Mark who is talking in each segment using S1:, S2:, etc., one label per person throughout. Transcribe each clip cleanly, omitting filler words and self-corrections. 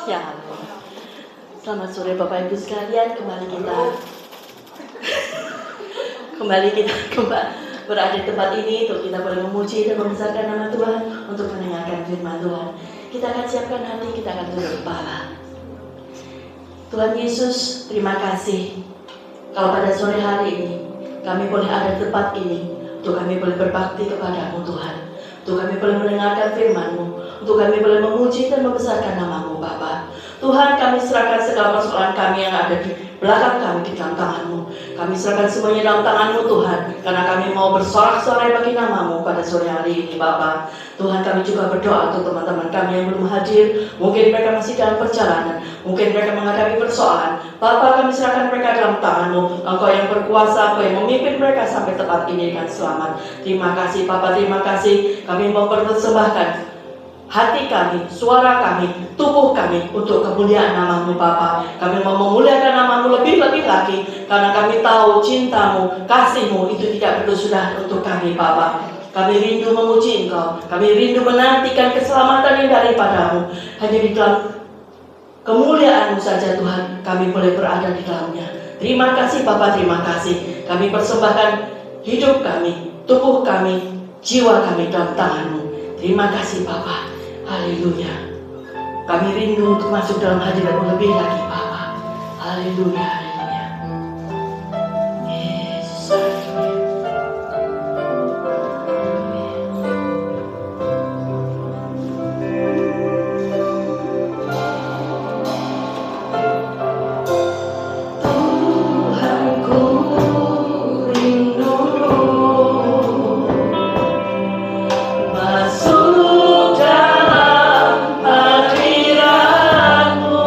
S1: Ya, selamat sore Bapak Ibu sekalian. Kembali kita berada di tempat ini untuk kita boleh memuji dan membesarkan nama Tuhan, untuk mendengarkan firman Tuhan. Kita akan siapkan hati, kita akan tunduk kepala. Tuhan Yesus, terima kasih kalau pada sore hari ini kami boleh ada di tempat ini, untuk kami boleh berbakti kepadamu Tuhan, untuk kami boleh mendengarkan firman-Mu, untuk kami boleh memuji dan membesarkan nama-Mu Bapa. Tuhan, kami serahkan segala persoalan kami yang ada di belakang kami di dalam tangan-Mu. Kami serahkan semuanya dalam tangan-Mu Tuhan, karena kami mau bersorak-sorai bagi nama-Mu pada sore hari ini Bapa. Tuhan, kami juga berdoa untuk teman-teman kami yang belum hadir. Mungkin mereka masih dalam perjalanan, mungkin mereka menghadapi persoalan. Bapa, kami serahkan mereka dalam tangan-Mu. Engkau yang berkuasa, Engkau yang memimpin mereka sampai tempat ini dengan selamat. Terima kasih Bapa, terima kasih. Kami mau mempersembahkan hati kami, suara kami, tubuh kami untuk kemuliaan nama-Mu Bapa. Kami mau memuliakan nama-Mu lebih-lebih lagi, karena kami tahu cinta-Mu, kasih-Mu itu tidak perlu sudah untuk kami Bapa. Kami rindu memuji Engkau, kami rindu menantikan keselamatan yang daripada-Mu. Hanya di dalam kemuliaan-Mu saja Tuhan kami boleh berada di dalamnya. Terima kasih Bapa, terima kasih. Kami persembahkan hidup kami, tubuh kami, jiwa kami dalam tangan-Mu. Terima kasih Bapa. Haleluya. Kami rindu untuk masuk dalam hadirat-Mu lebih lagi Bapa. Haleluya, haleluya. Yesus, haleluya. Tuhanku rindu masuk dalam hadirat-Mu.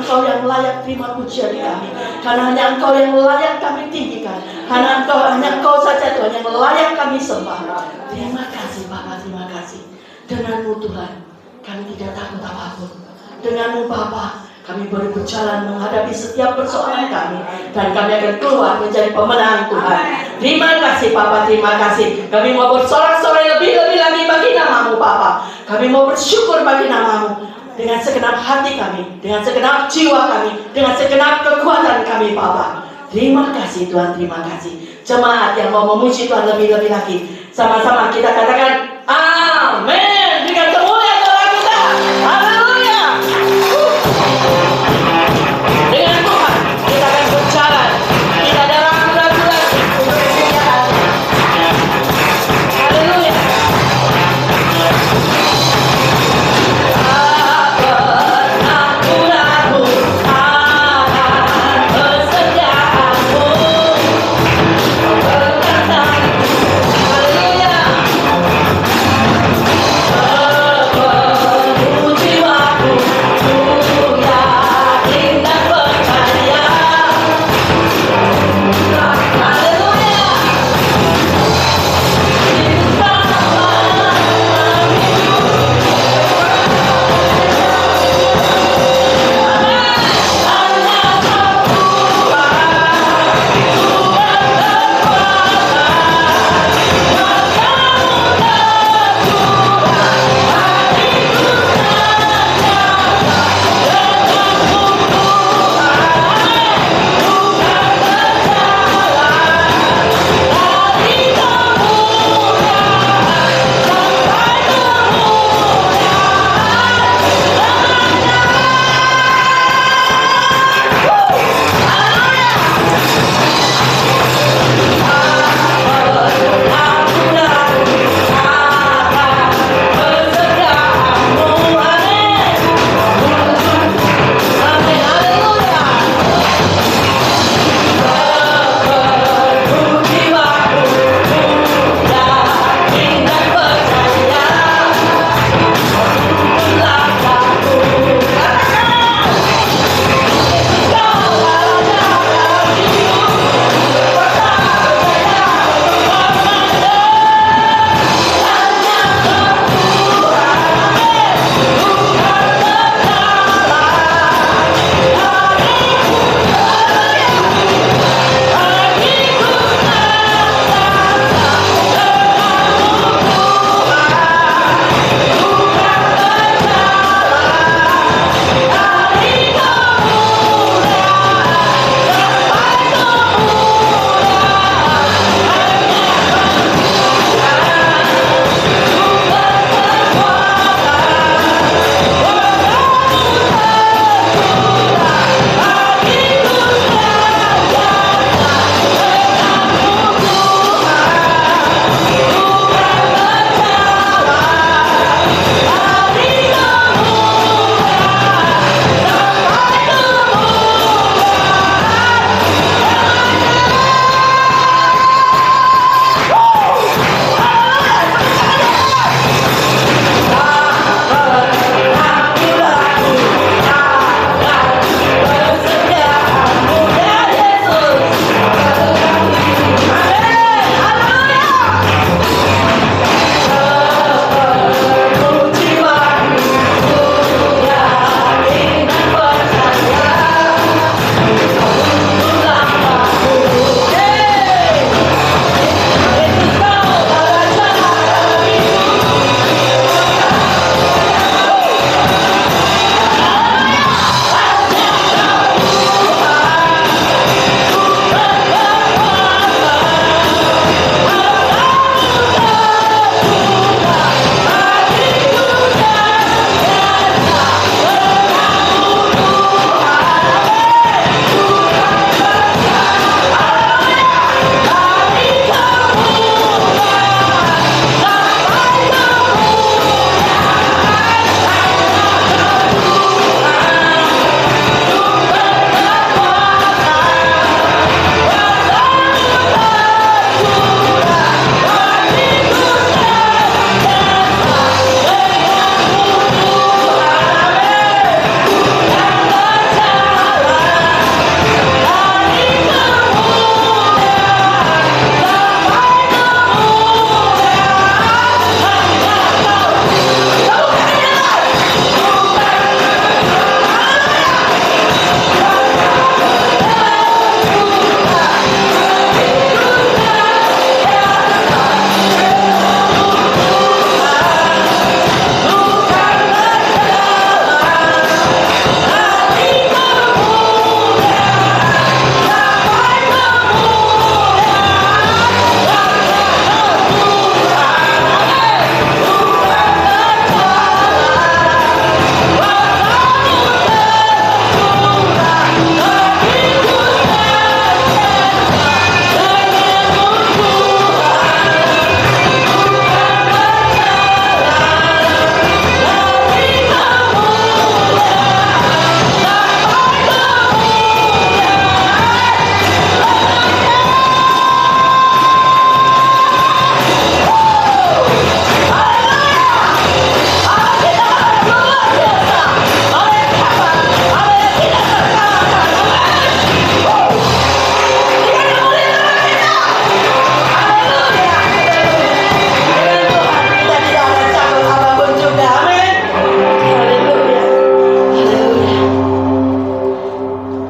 S1: Engkau yang layak terima pujian kami. Karena hanya Engkau yang layak kami tinggikan. Hanya Engkau saja Tuhan yang layak kami sembah. Terima kasih Bapa, terima kasih. Denganmu Tuhan, kami tidak takut apapun. Denganmu Bapa, kami boleh berjalan menghadapi setiap persoalan kami. Dan kami akan keluar menjadi pemenang Tuhan. Terima kasih Bapa, terima kasih. Kami mau bersorak-sorai lebih-lebih lagi bagi namamu Bapa. Kami mau bersyukur bagi namamu. Dengan segenap hati kami, dengan segenap jiwa kami, dengan segenap kekuatan kami Bapa. Terima kasih Tuhan, terima kasih. Jemaat yang mau memuji Tuhan lebih-lebih lagi, sama-sama kita katakan amin dengan kemuliaan doa kita. Haleluya. Dengan Tuhan kita akan berjalan. Tidak ada ragu-ragu lagi untuk punya hati. Haleluya.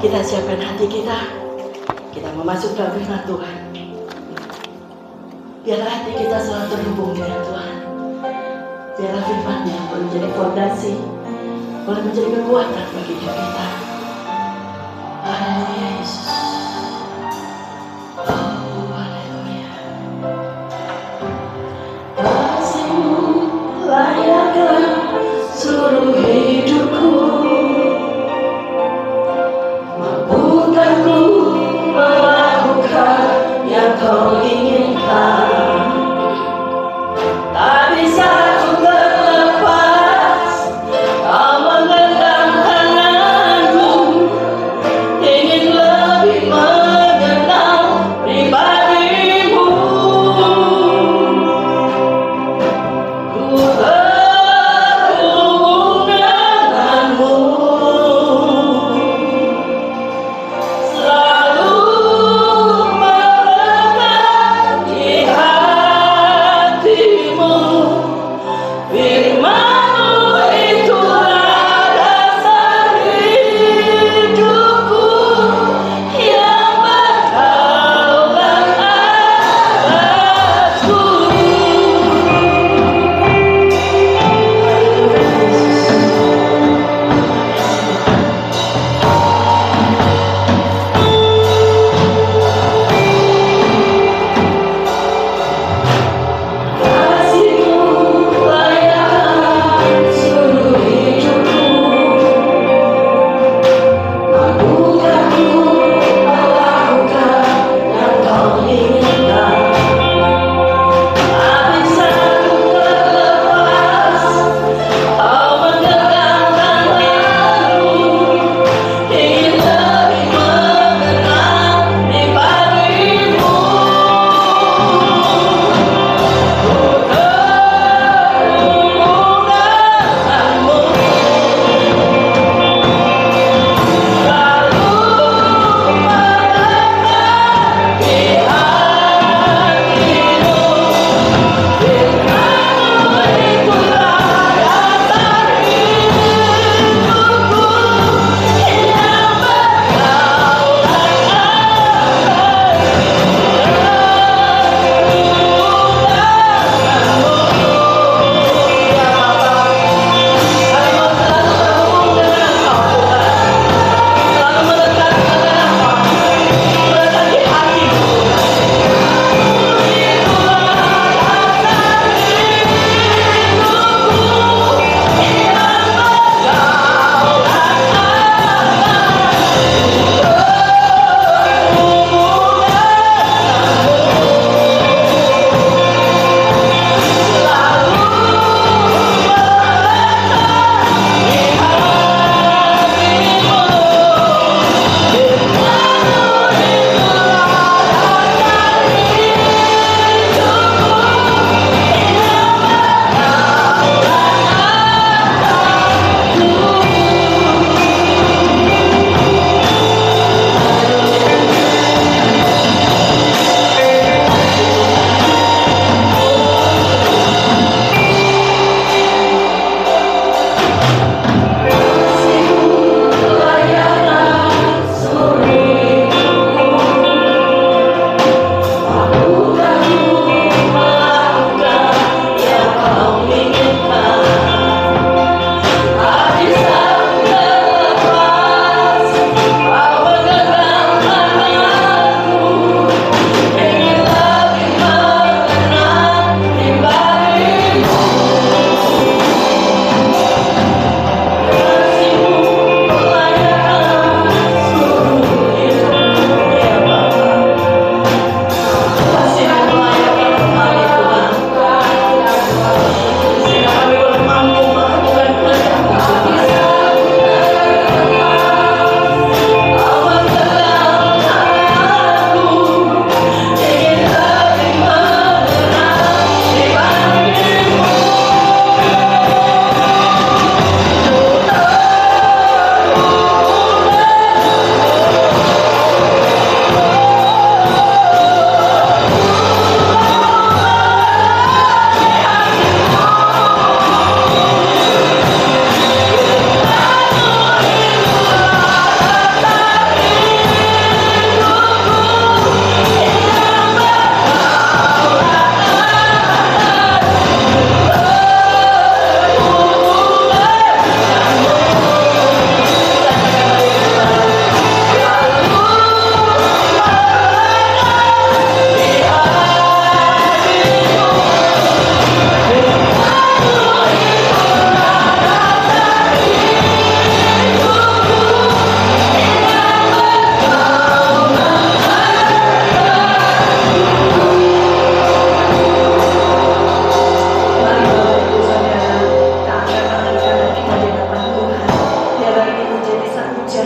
S1: Kita siapkan hati kita. Kita mau masuk dalam firman Tuhan. Biarlah hati kita selalu terhubung dengan Tuhan. Biarlah firman-Nya boleh menjadi fondasi, boleh menjadi kekuatan bagi hidup kita. Haleluya Yesus. Oh, haleluya. Kasih-Mu layakkan seluruh hidupku. Mampukanku melakukan yang Kau inginkan. Tak bisa ku terlepas, Kau menggenggam tanganku, ingin lebih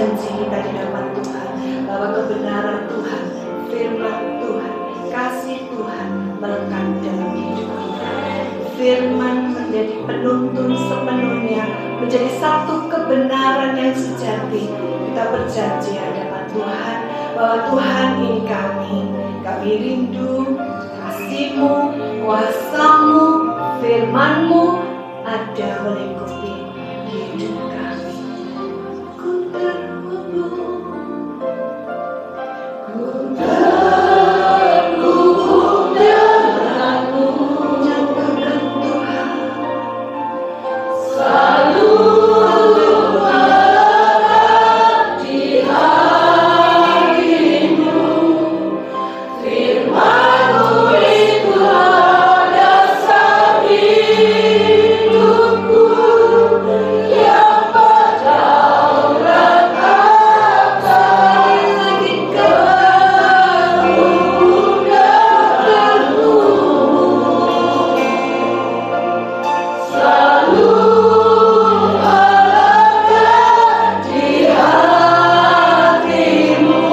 S2: janji kita di hadapan Tuhan, bahwa kebenaran Tuhan, firman Tuhan, kasih Tuhan melekat dalam hidup kita. Firman menjadi penuntun sepenuhnya, menjadi satu kebenaran yang sejati. Kita berjanji hadapan Tuhan bahwa Tuhan ini kami rindu kasih-Mu, kuasa-Mu, firman-Mu ada melingkupi hidup kami. Ku terhubung denganmu, nyatakan Tuhan selalu melekat di hatimu. Firman-Mu itu ada hidupku yang berdaulat atas kemudahanmu. Selalu melekat di hatimu.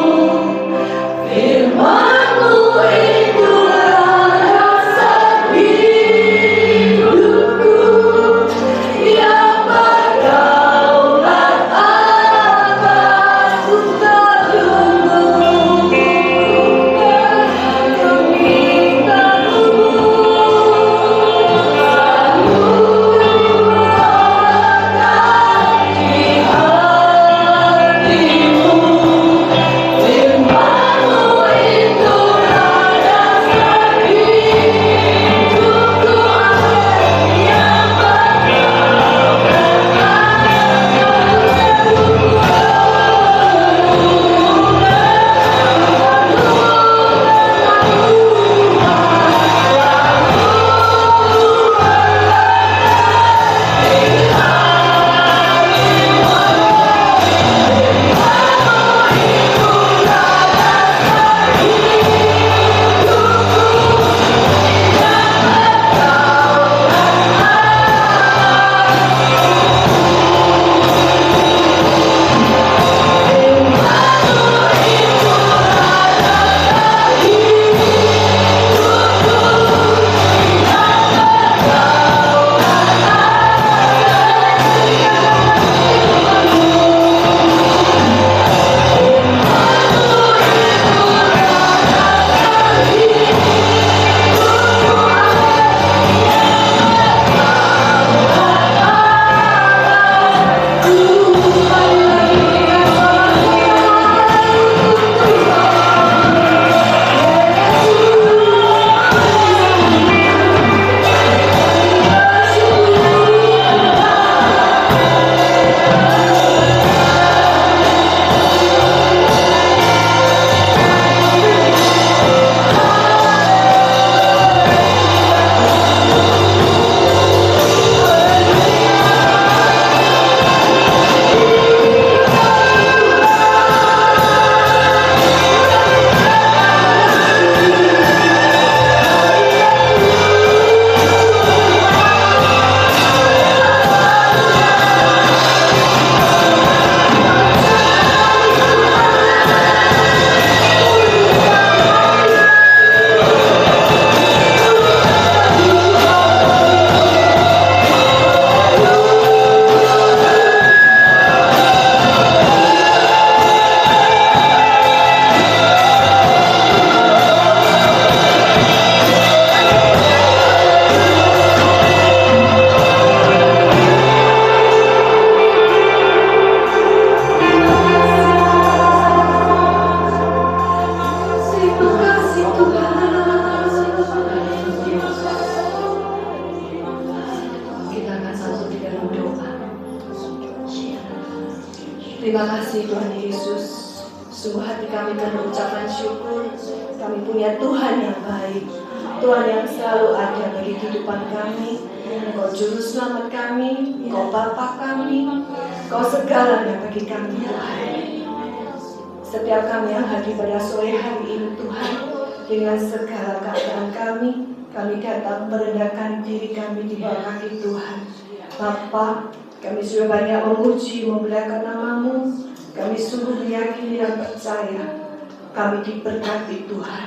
S2: Firman-Mu itulah dasar hidupku yang berdaulat atas terhubung. Kami Terima kasih Tuhan Yesus. Sungguh hati kami penuh ucapan syukur. Kami punya Tuhan yang baik, Tuhan yang selalu ada bagi kehidupan kami. Engkau juru selamat kami, Engkau Bapa kami, Engkau segalanya bagi kami Tuhan. Setiap kami yang hadir pada sore hari ini Tuhan, dengan segala keadaan kami datang merendahkan diri kami di bawah kaki Tuhan. Bapa, kami sudah banyak memuji, memuliakan nama-Mu. Kami sungguh meyakini dan percaya kami diberkati Tuhan.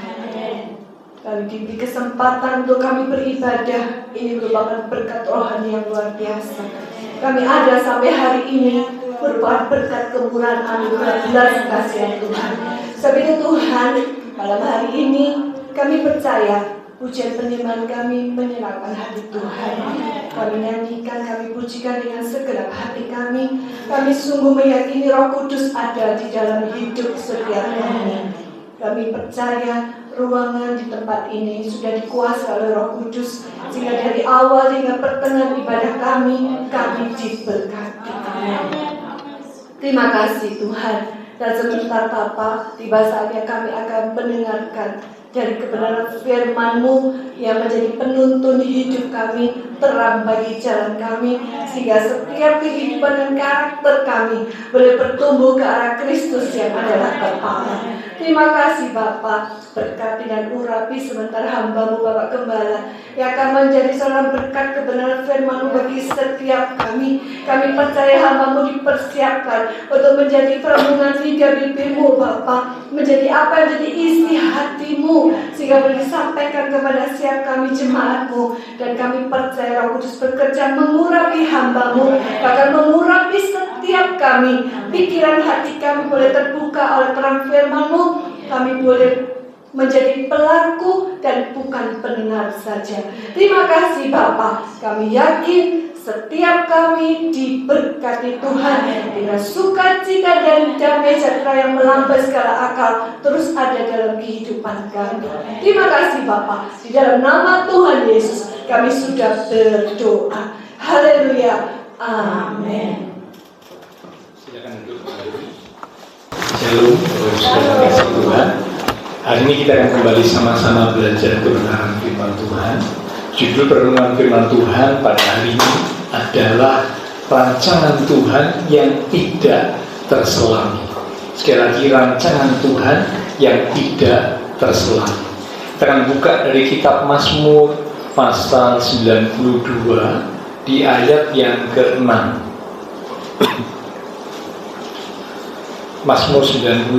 S2: Kami diberi kesempatan untuk kami beribadah. Ini merupakan berkat rohani yang luar biasa. Kami ada sampai hari ini merupakan berkat kemurahan anugerah belas kasihan Tuhan. Sebab itu Tuhan, malam hari ini kami percaya pujian penyembahan kami menyenangkan hati Tuhan. Kami nyanyikan, kami pujikan dengan segenap hati kami. Kami sungguh meyakini Roh Kudus ada di dalam hidup setiap kami. Kami percaya ruangan di tempat ini sudah dikuasai oleh Roh Kudus, sehingga dari awal hingga pertengahan ibadah kami diberkati. Terima kasih Tuhan. Dan sebentar Bapa, tiba saatnya kami akan mendengarkan dari kebenaran firman-Mu yang menjadi penuntun hidup kami, terang bagi jalan kami, sehingga setiap kehidupan dan karakter kami boleh bertumbuh ke arah Kristus yang adalah kepala. Terima kasih Bapa, berkati dan urapi sebentar hamba-Mu Bapak Gembala yang akan menjadi seorang berkat kebenaran firman-Mu bagi setiap kami. Kami percaya hamba-Mu dipersiapkan untuk menjadi perlindungan lidah bibir-Mu Bapa, menjadi apa yang menjadi isi hati-Mu, sehingga boleh disampaikan kepada setiap kami jemaat-Mu. Dan kami percaya Roh Kudus bekerja mengurapi hamba-Mu, bahkan mengurapi setiap kami. Pikiran hati kami boleh terbuka oleh terang firman-Mu. Kami boleh menjadi pelaku dan bukan pendengar saja. Terima kasih Bapa. Kami yakin setiap kami diberkati Tuhan dengan sukacita dan damai sejahtera yang melampaui segala akal terus ada dalam kehidupan kami. Terima kasih Bapa. Di dalam nama Tuhan Yesus kami sudah berdoa. Haleluya. Amin.
S3: Silakan duduk. Shalom, terima kasih Tuhan. Hari ini kita akan kembali sama-sama belajar kebenaran firman Tuhan. Judul perenungan firman Tuhan pada hari ini adalah rancangan Tuhan yang tidak terselami. Sekali lagi, rancangan Tuhan yang tidak terselami. Kita akan buka dari kitab Mazmur pasal 92 di ayat yang ke-6. Mazmur 92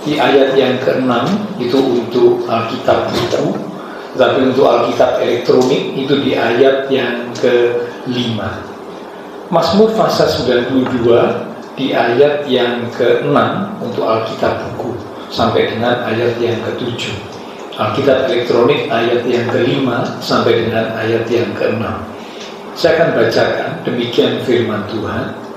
S3: di ayat yang ke-6 itu untuk Alkitab buku, tapi untuk Alkitab elektronik itu di ayat yang ke-5. Mazmur pasal 92 di ayat yang ke-6 untuk Alkitab buku sampai dengan ayat yang ke-7. Alkitab elektronik ayat yang ke-5 sampai dengan ayat yang ke-6. Saya akan bacakan demikian firman Tuhan.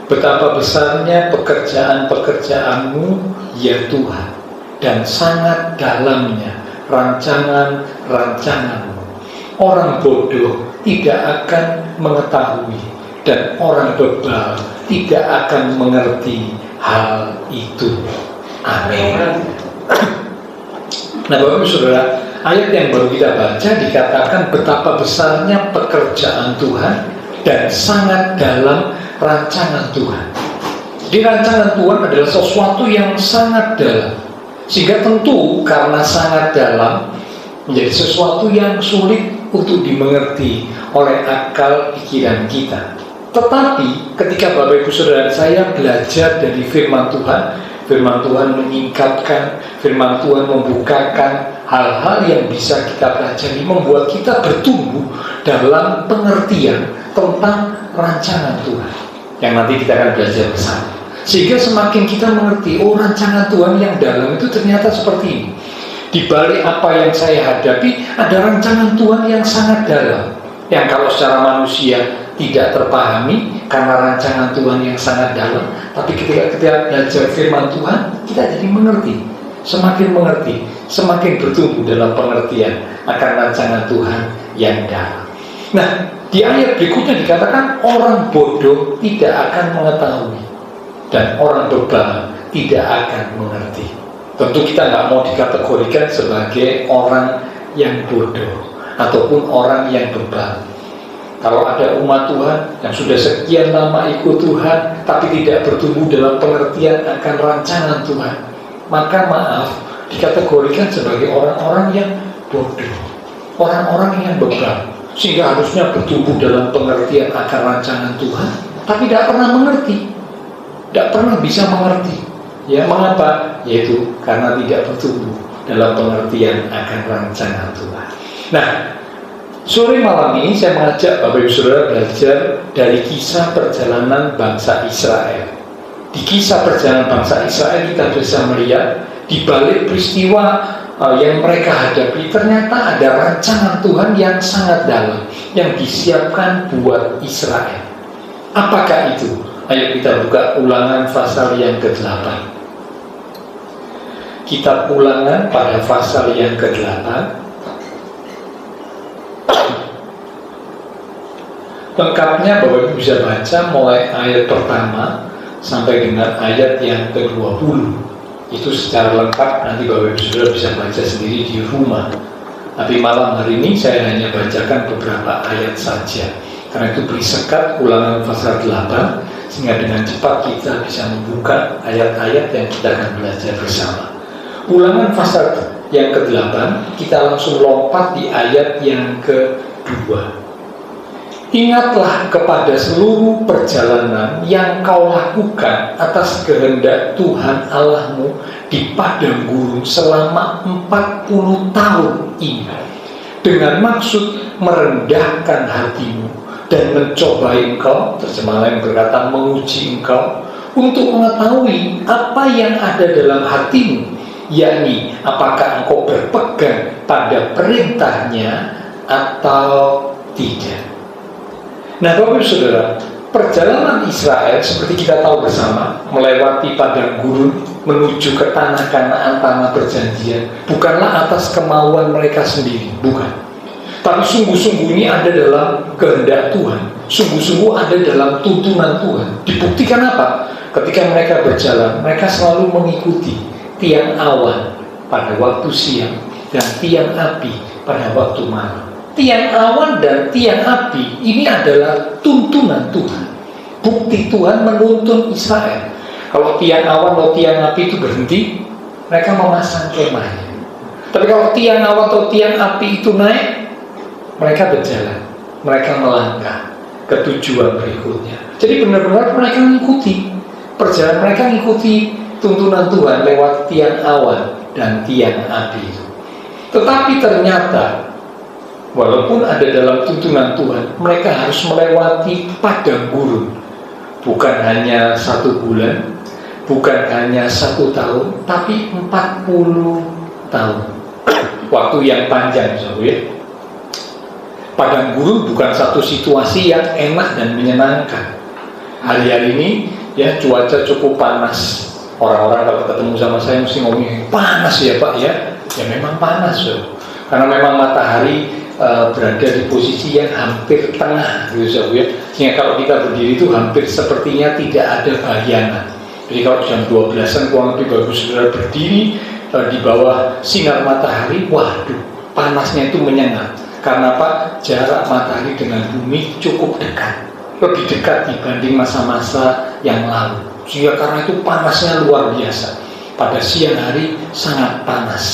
S3: Betapa besarnya pekerjaan-pekerjaan-Mu ya Tuhan, dan sangat dalamnya rancangan-rancangan-Mu. Orang bodoh tidak akan mengetahui, dan orang bebal tidak akan mengerti hal itu. Amin. Nah Bapak Ibu Saudara, ayat yang baru kita baca dikatakan betapa besarnya pekerjaan Tuhan dan sangat dalam rancangan Tuhan. Di rancangan Tuhan adalah sesuatu yang sangat dalam, sehingga tentu karena sangat dalam menjadi sesuatu yang sulit untuk dimengerti oleh akal pikiran kita. Tetapi ketika Bapak Ibu Saudara saya belajar dari firman Tuhan menyingkapkan, firman Tuhan membukakan hal-hal yang bisa kita pelajari, membuat kita bertumbuh dalam pengertian tentang rancangan Tuhan yang nanti kita akan belajar bersama. Sehingga semakin kita mengerti, oh rancangan Tuhan yang dalam itu ternyata seperti ini. Di balik apa yang saya hadapi, ada rancangan Tuhan yang sangat dalam, yang kalau secara manusia tidak terpahami karena rancangan Tuhan yang sangat dalam. Tapi ketika kita belajar firman Tuhan, kita jadi mengerti, semakin bertumbuh dalam pengertian akan rancangan Tuhan yang dalam. Nah, di ayat berikutnya dikatakan orang bodoh tidak akan mengetahui dan orang bebal tidak akan mengerti. Tentu kita nggak mau dikategorikan sebagai orang yang bodoh ataupun orang yang bebal. Kalau ada umat Tuhan yang sudah sekian lama ikut Tuhan tapi tidak bertumbuh dalam pengertian akan rancangan Tuhan, maka maaf, dikategorikan sebagai orang-orang yang bodoh, orang-orang yang bebal, sehingga harusnya bertumbuh dalam pengertian akan rancangan Tuhan tapi tidak pernah mengerti. tidak pernah bisa mengerti. Ya, mengapa? Yaitu karena tidak bertumbuh dalam pengertian akan rancangan Tuhan. Nah, sore malam ini saya mengajak Bapak Ibu Saudara belajar dari kisah perjalanan bangsa Israel. Di kisah perjalanan bangsa Israel kita bisa melihat di balik peristiwa yang mereka hadapi, ternyata ada rancangan Tuhan yang sangat dalam yang disiapkan buat Israel. Apakah itu? Ayo kita buka Ulangan pasal yang ke-8. Kitab Ulangan pada pasal yang ke-8. Lengkapnya Bapak Ibu bisa baca mulai ayat pertama sampai dengan ayat yang ke-20. Itu secara lengkap nanti Bapak Ibu Saudara bisa baca sendiri di rumah. Tapi malam hari ini saya hanya bacakan beberapa ayat saja, karena itu beri sekat Ulangan pasal 8 sehingga dengan cepat kita bisa membuka ayat-ayat yang kita akan belajar bersama. Ulangan pasal yang ke-8, kita langsung lompat di ayat yang ke-2. Ingatlah kepada seluruh perjalanan yang kau lakukan atas kehendak Tuhan Allahmu di padang gurun selama 40 tahun ini, dengan maksud merendahkan hatimu dan mencobai engkau, terjemah lain berkata menguji engkau, untuk mengetahui apa yang ada dalam hatimu, yakni apakah engkau berpegang pada perintahnya atau tidak. Nah, Bapak Ibu Saudara, perjalanan Israel seperti kita tahu bersama, melewati padang gurun menuju ke tanah Kanaan, tanah perjanjian, bukanlah atas kemauan mereka sendiri, bukan. Tapi sungguh-sungguh ini ada dalam kehendak Tuhan, sungguh-sungguh ada dalam tuntunan Tuhan. Dibuktikan apa? Ketika mereka berjalan, mereka selalu mengikuti tiang awan pada waktu siang dan tiang api pada waktu malam. Tiang awan dan tiang api ini adalah tuntunan Tuhan. Bukti Tuhan menuntun Israel. Kalau tiang awan atau tiang api itu berhenti, mereka memasang kemahnya. Tapi kalau tiang awan atau tiang api itu naik, mereka berjalan, mereka melangkah ke tujuan berikutnya. Jadi benar-benar mereka mengikuti perjalanan, mereka mengikuti tuntunan Tuhan lewat tiang awan dan tiang api itu. Tetapi ternyata walaupun ada dalam tuntunan Tuhan, mereka harus melewati padang gurun. Bukan hanya 1 bulan, bukan hanya 1 tahun, tapi 40 tahun. Waktu yang panjang, saudara. Padang gurun bukan satu situasi yang enak dan menyenangkan. Hari-hari ini ya cuaca cukup panas. Orang-orang kalau ketemu sama saya mesti ngomongin panas ya Pak ya. Ya memang panas, so. Karena memang matahari berada di posisi yang hampir tengah, gitu ya. Sehingga kalau kita berdiri itu hampir sepertinya tidak ada bayangan. Jadi kalau jam 12-an kurang lebih bagus saudara berdiri di bawah sinar matahari, waduh, panasnya itu menyengat. Karena apa? Jarak matahari dengan bumi cukup dekat, lebih dekat dibanding masa-masa yang lalu. Sehingga karena itu panasnya luar biasa. Pada siang hari sangat panas.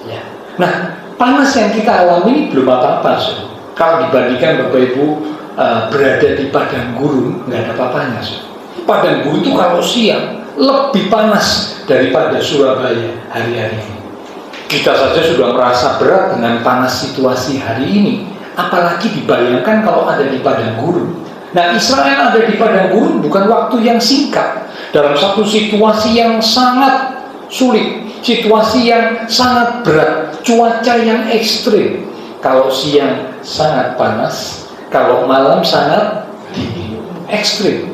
S3: Ya. Nah, panas yang kita alami ini belum apa-apa. So. Kalau dibandingkan Bapak Ibu berada di padang gurun, nggak ada apa-apanya. So. Padang gurun itu kalau siang lebih panas daripada Surabaya hari-hari ini. Kita saja sudah merasa berat dengan panas situasi hari ini, apalagi dibayangkan kalau ada di padang gurun. Nah, Israel ada di padang gurun bukan waktu yang singkat, dalam satu situasi yang sangat sulit, situasi yang sangat berat, cuaca yang ekstrim. Kalau siang sangat panas, kalau malam sangat dingin, ekstrim.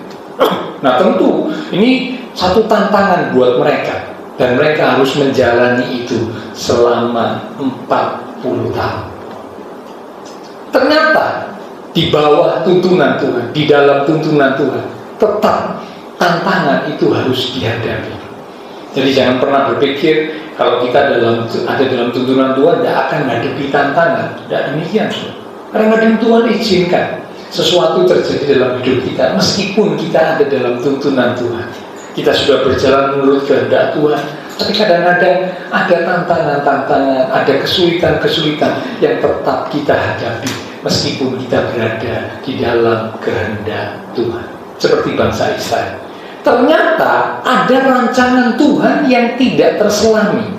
S3: Nah, tentu ini satu tantangan buat mereka. Dan mereka harus menjalani itu selama 40 tahun. Ternyata di bawah tuntunan Tuhan, di dalam tuntunan Tuhan, tetap tantangan itu harus dihadapi. Jadi jangan pernah berpikir kalau kita ada dalam tuntunan Tuhan tidak akan menghadapi tantangan. Tidak demikian. Karena Tuhan izinkan sesuatu terjadi dalam hidup kita meskipun kita ada dalam tuntunan Tuhan. Kita sudah berjalan menurut kehendak Tuhan, tapi kadang-kadang ada tantangan-tantangan, ada kesulitan-kesulitan yang tetap kita hadapi meskipun kita berada di dalam kehendak Tuhan. Seperti bangsa Israel. Ternyata ada rancangan Tuhan yang tidak terselami.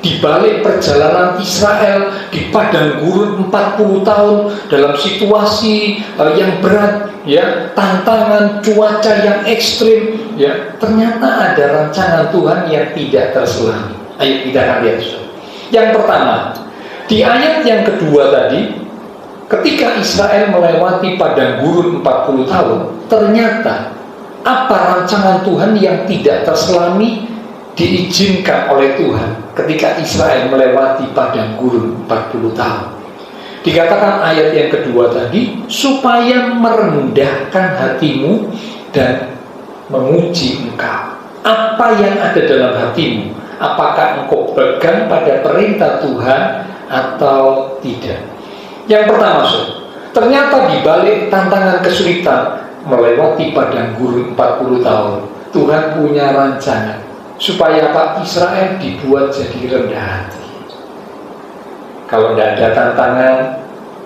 S3: Di balik perjalanan Israel di padang gurun 40 tahun dalam situasi yang berat, ya, tantangan cuaca yang ekstrim, ya, ternyata ada rancangan Tuhan yang tidak terselami. Ayo kita akan lihat. Yang pertama, di ayat yang kedua tadi, ketika Israel melewati padang gurun 40 tahun, ternyata apa rancangan Tuhan yang tidak terselami diizinkan oleh Tuhan ketika Israel melewati padang gurun 40 tahun. Dikatakan ayat yang kedua tadi, supaya merendahkan hatimu dan menguji engkau. Apa yang ada dalam hatimu? Apakah engkau pegang pada perintah Tuhan atau tidak? Yang pertama, ternyata di balik tantangan kesulitan melewati padang gurun 40 tahun, Tuhan punya rancangan supaya Pak Israel dibuat jadi rendah hati. Kalau tidak ada tantangan,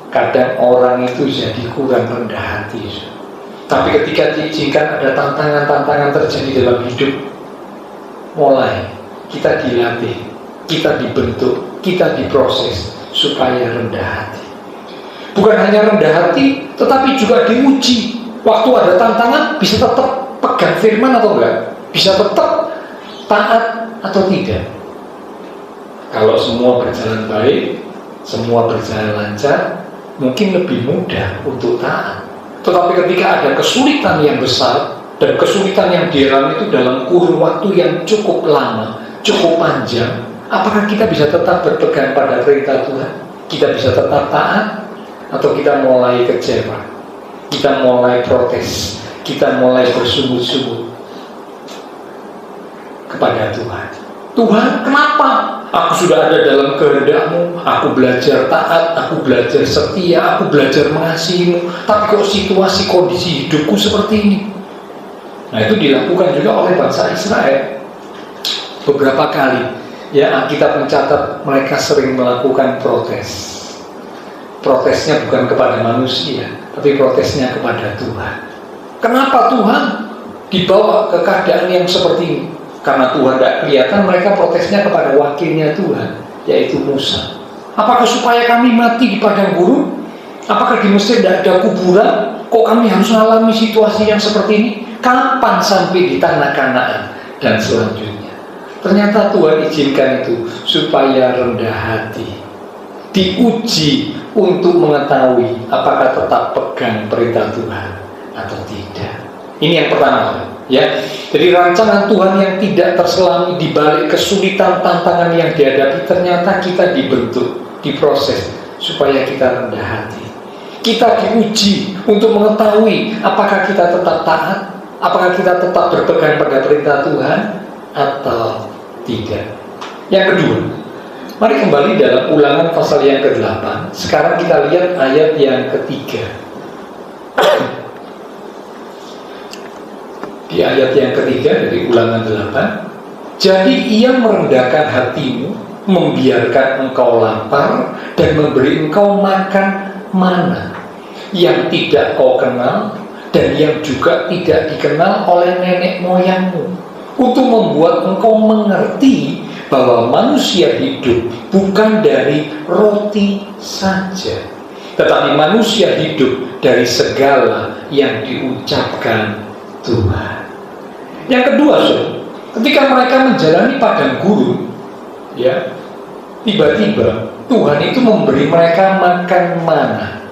S3: kadang orang itu jadi kurang rendah hati. Tapi ketika diizinkan ada tantangan-tantangan terjadi dalam hidup, mulai kita dilatih, kita dibentuk, kita diproses supaya rendah hati. Bukan hanya rendah hati, tetapi juga diuji. Waktu ada tantangan, bisa tetap pegang firman atau enggak? Bisa tetap taat atau tidak? Kalau semua berjalan baik, semua berjalan lancar, mungkin lebih mudah untuk taat. Tetapi ketika ada kesulitan yang besar, dan kesulitan yang dialami itu dalam kurun waktu yang cukup lama, cukup panjang, apakah kita bisa tetap berpegang pada perintah Tuhan? Kita bisa tetap taat? Atau kita mulai kecewa? Kita mulai protes? Kita mulai bersungut-sungut kepada Tuhan. Tuhan, kenapa? Aku sudah ada dalam kehendak-Mu, aku belajar taat, aku belajar setia, aku belajar mengasihi-Mu, tapi kok situasi kondisi hidupku seperti ini? Nah, itu dilakukan juga oleh bangsa Israel beberapa kali. Ya, Alkitab mencatat mereka sering melakukan protes. Protesnya bukan kepada manusia, tapi protesnya kepada Tuhan. Kenapa Tuhan dibawa ke keadaan yang seperti ini? Karena Tuhan tidak kelihatan, mereka protesnya kepada wakilnya Tuhan, yaitu Musa. Apakah supaya kami mati di padang gurun? Apakah di Mesir tidak ada kuburan? Kok kami harus mengalami situasi yang seperti ini? Kapan sampai di tanah Kanaan? Dan selanjutnya, ternyata Tuhan izinkan itu supaya rendah hati, diuji untuk mengetahui apakah tetap pegang perintah Tuhan atau tidak. Ini yang pertama, ya. Jadi rancangan Tuhan yang tidak terselami di balik kesulitan tantangan yang dihadapi, ternyata kita dibentuk, diproses supaya kita rendah hati. Kita diuji untuk mengetahui apakah kita tetap taat, apakah kita tetap berpegang pada perintah Tuhan atau tidak. Yang kedua, mari kembali dalam Ulangan pasal yang ke-8. Sekarang kita lihat ayat yang ketiga. Di ayat yang ketiga dari Ulangan 8, jadi ia merendahkan hatimu, membiarkan engkau lapar, dan memberi engkau makan mana yang tidak kau kenal, dan yang juga tidak dikenal oleh nenek moyangmu, untuk membuat engkau mengerti bahwa manusia hidup bukan dari roti saja, tetapi manusia hidup dari segala yang diucapkan Tuhan. Yang kedua, ketika mereka menjalani padang gurun, ya, tiba-tiba Tuhan itu memberi mereka makan mana,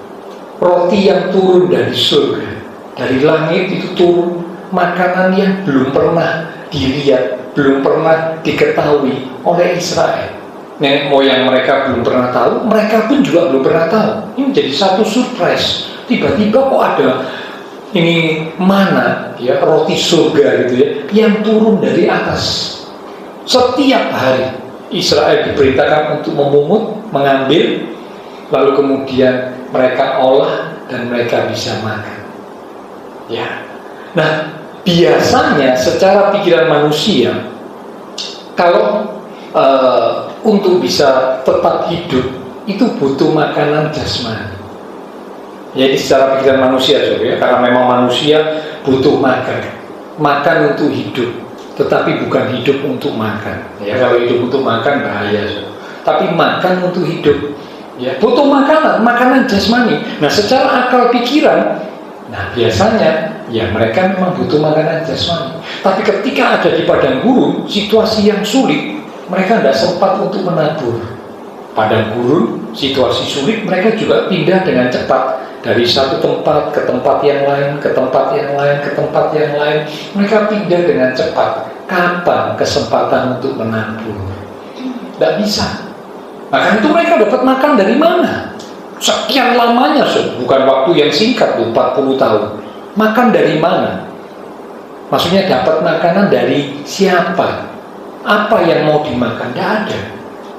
S3: roti yang turun dari surga, dari langit itu turun, makanan yang belum pernah dilihat, belum pernah diketahui oleh Israel. Nenek moyang mereka belum pernah tahu, mereka pun juga belum pernah tahu. Ini jadi satu surprise. Tiba-tiba kok ada ini mana, ya, roti surga gitu ya, yang turun dari atas. Setiap hari Israel diperintahkan untuk memungut, mengambil, lalu kemudian mereka olah dan mereka bisa makan. Ya. Nah, biasanya secara pikiran manusia, kalau untuk bisa tetap hidup itu butuh makanan jasmani. Jadi secara pikiran manusia, ya, karena memang manusia butuh makan. makan untuk hidup, tetapi bukan hidup untuk makan. Ya, kalau hidup untuk makan bahaya. Tapi makan untuk hidup. Ya, butuh makanan jasmani. Nah, secara akal pikiran, nah biasanya ya mereka memang butuh makanan jasmani. Tapi ketika ada di padang gurun, situasi yang sulit, mereka tidak sempat untuk menabur. Padang gurun, situasi sulit, mereka juga pindah dengan cepat dari satu tempat ke tempat yang lain, ke tempat yang lain, ke tempat yang lain. Mereka pindah dengan cepat. Kapan kesempatan untuk menabur? Tidak bisa. Maka itu mereka dapat makan dari mana? Sekian lamanya, bukan waktu yang singkat, 40 tahun. Makan dari mana? Maksudnya dapat makanan dari siapa? Apa yang mau dimakan? Tidak ada.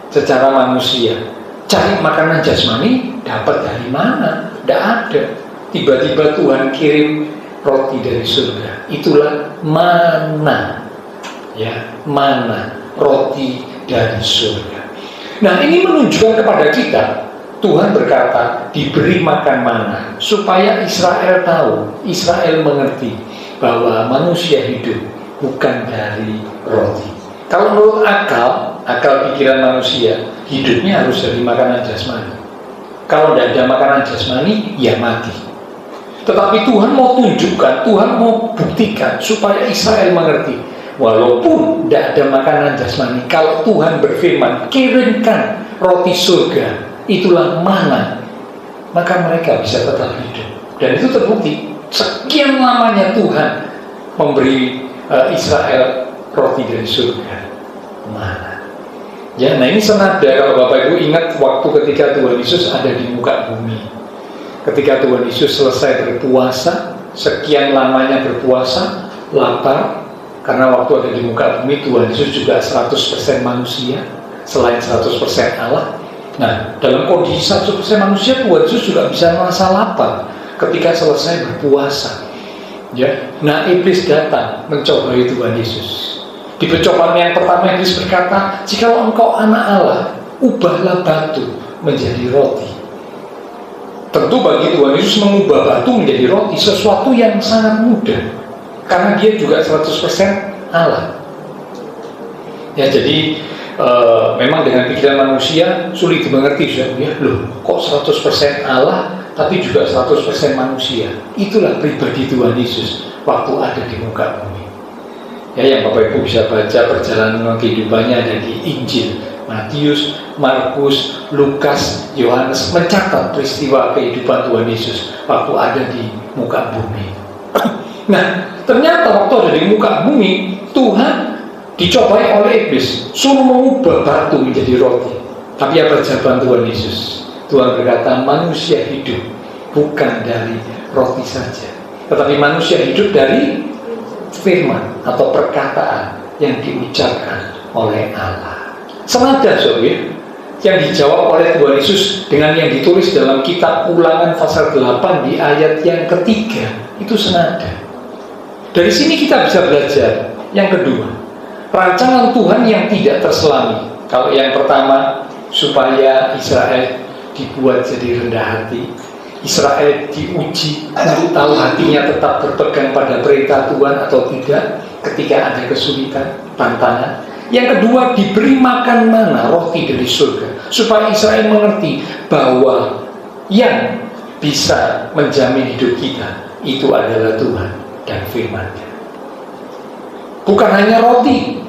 S3: Secara manusia, cari makanan jasmani dapat dari mana? Tidak ada. Tiba-tiba Tuhan kirim roti dari surga. Itulah mana. Ya, mana roti dari surga. Nah, ini menunjukkan kepada kita, Tuhan berkata, diberi makan mana, supaya Israel tahu, Israel mengerti bahwa manusia hidup bukan dari roti. Kalau menurut akal pikiran manusia, hidupnya harus dari makanan jasmani. Kalau tidak ada makanan jasmani, ya mati. Tetapi Tuhan mau tunjukkan, Tuhan mau buktikan supaya Israel mengerti, walaupun tidak ada makanan jasmani, kalau Tuhan berfirman, kirimkan roti surga, itulah mana, maka mereka bisa tetap hidup. Dan itu terbukti. Sekian lamanya Tuhan memberi Israel roti dari surga. Mana? Ya, nah ini senada kalau Bapak Ibu ingat waktu ketika Tuhan Yesus ada di muka bumi. Ketika Tuhan Yesus selesai berpuasa, sekian lamanya berpuasa, lapar, karena waktu ada di muka bumi, Tuhan Yesus juga 100% manusia, selain 100% Allah. Nah, dalam kondisi 100% manusia, Tuhan Yesus juga bisa merasa lapar ketika selesai berpuasa. Ya, nah iblis datang mencobai Tuhan Yesus. Di pencobaan yang pertama, iblis berkata, jikalau engkau anak Allah, ubahlah batu menjadi roti. Tentu bagi Tuhan Yesus mengubah batu menjadi roti sesuatu yang sangat mudah, karena dia juga 100% Allah. Ya, jadi memang dengan pikiran manusia sulit dimengerti, ya. Loh, kok 100% Allah tapi juga 100% manusia? Itulah pribadi Tuhan Yesus waktu ada di muka bumi. Ya, yang Bapak Ibu bisa baca perjalanan kehidupannya ada di Injil Matius, Markus, Lukas, Yohanes, mencatat peristiwa kehidupan Tuhan Yesus waktu ada di muka bumi. Nah, ternyata waktu ada di muka bumi, Tuhan dicobai oleh iblis, suruh mengubah batu menjadi roti. Tapi apa jawaban Tuhan Yesus? Tuhan berkata, manusia hidup bukan dari roti saja, tetapi manusia hidup dari firman atau perkataan yang diucapkan oleh Allah. Senada, ya, yang dijawab oleh Tuhan Yesus dengan yang ditulis dalam kitab Ulangan pasal 8 di ayat yang ketiga, itu senada. Dari sini kita bisa belajar yang kedua, rancangan Tuhan yang tidak terselami. Kalau yang pertama, supaya Israel dibuat jadi rendah hati, Israel diuji untuk tahu hatinya tetap berpegang pada perintah Tuhan atau tidak ketika ada kesulitan, tantangan. Yang kedua, diberi makan mana, roti dari surga, supaya Israel mengerti bahwa yang bisa menjamin hidup kita itu adalah Tuhan dan firman-Nya. Bukan hanya roti.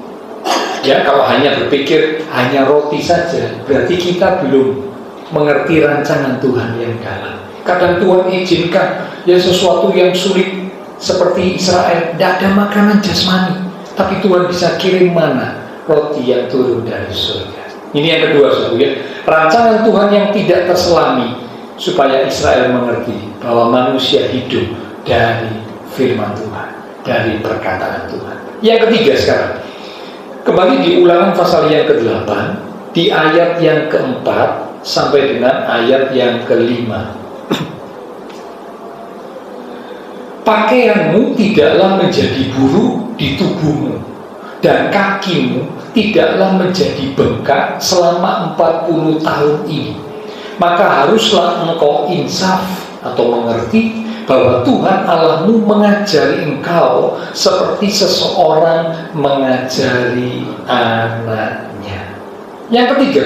S3: Ya, kalau hanya berpikir hanya roti saja, berarti kita belum mengerti rancangan Tuhan yang dalam. Kadang Tuhan izinkan ya sesuatu yang sulit seperti Israel, tidak ada makanan jasmani, tapi Tuhan bisa kirim mana, roti yang turun dari surga. Ini yang kedua, ya, rancangan Tuhan yang tidak terselami, supaya Israel mengerti bahwa manusia hidup dari firman Tuhan, dari perkataan Tuhan. Yang ketiga sekarang, kembali di Ulangan pasal yang ke-8, di ayat yang ke-4 sampai dengan ayat yang ke-5. Pakaianmu tidaklah menjadi buruk di tubuhmu, dan kakimu tidaklah menjadi bengkak selama 40 tahun ini. Maka haruslah engkau insaf atau mengerti bahwa Tuhan Allahmu mengajari engkau seperti seseorang mengajari anaknya. Yang ketiga,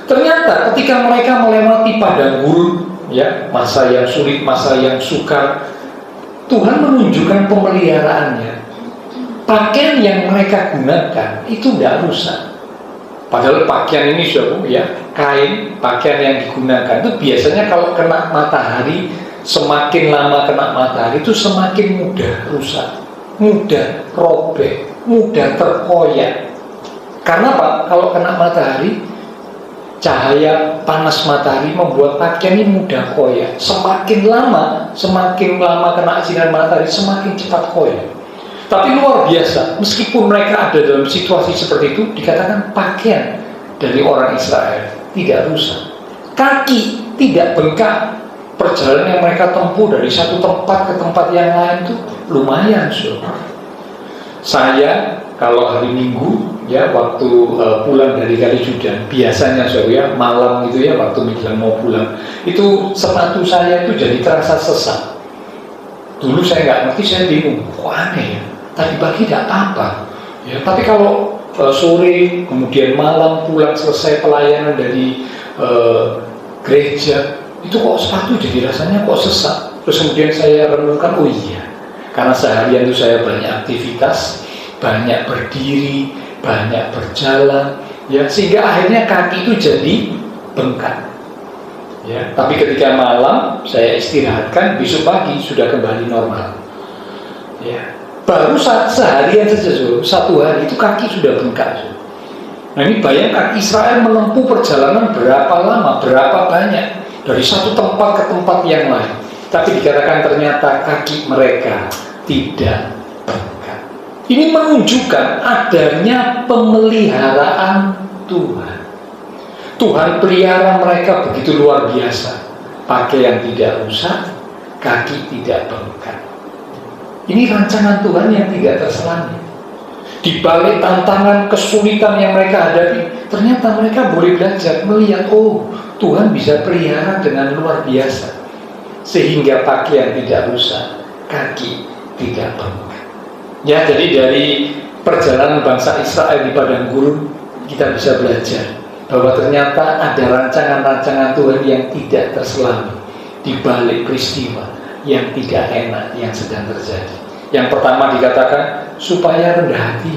S3: ternyata ketika mereka melewati padang gurun, ya, masa yang sulit, masa yang sukar, Tuhan menunjukkan pemeliharaannya. Pakaian yang mereka gunakan itu tidak rusak. Padahal pakaian ini kain, pakaian yang digunakan itu biasanya kalau kena matahari, semakin lama kena matahari itu semakin mudah rusak, mudah robek, mudah terkoyak. Karena apa? Kalau kena matahari, cahaya panas matahari membuat pakaian ini mudah koyak. Semakin lama kena sinar matahari, semakin cepat koyak. Tapi luar biasa, meskipun mereka ada dalam situasi seperti itu, dikatakan pakaian dari orang Israel tidak rusak, kaki tidak bengkak. Perjalanan yang mereka tempuh dari satu tempat ke tempat yang lain itu lumayan. Saya kalau hari Minggu, ya, waktu pulang dari Kalijudan, biasanya malam gitu ya, waktu menjelang mau pulang, itu sepatu saya itu jadi terasa sesak. Dulu saya nggak ngerti, saya bingung, kok aneh ya. Tadi pagi tidak apa-apa, ya, tapi kalau sore kemudian malam pulang selesai pelayanan dari gereja, itu kok sepatu jadi rasanya kok sesak. Terus kemudian saya renungkan, oh iya, karena seharian itu saya banyak aktivitas, banyak berdiri, banyak berjalan, ya, sehingga akhirnya kaki itu jadi bengkak. Ya, tapi ketika malam saya istirahatkan, besok pagi sudah kembali normal. Ya. Baru seharian saja, satu hari itu kaki sudah bengkak. Nah ini bayangkan Israel menempuh perjalanan berapa lama, berapa banyak, dari satu tempat ke tempat yang lain. Tapi dikatakan ternyata kaki mereka tidak bengkak. Ini menunjukkan adanya pemeliharaan Tuhan. Tuhan pelihara mereka begitu luar biasa. Pakaian tidak rusak, kaki tidak bengkak. Ini rancangan Tuhan yang tidak terselami. Di balik tantangan, kesulitan yang mereka hadapi, ternyata mereka boleh belajar melihat, oh, Tuhan bisa pelihara dengan luar biasa, sehingga pakaian tidak rusak, kaki tidak bengkak. Ya, jadi dari perjalanan bangsa Israel di padang gurun, kita bisa belajar bahwa ternyata ada rancangan-rancangan Tuhan yang tidak terselami di balik peristiwa yang tidak enak yang sedang terjadi. Yang pertama dikatakan supaya rendah hati.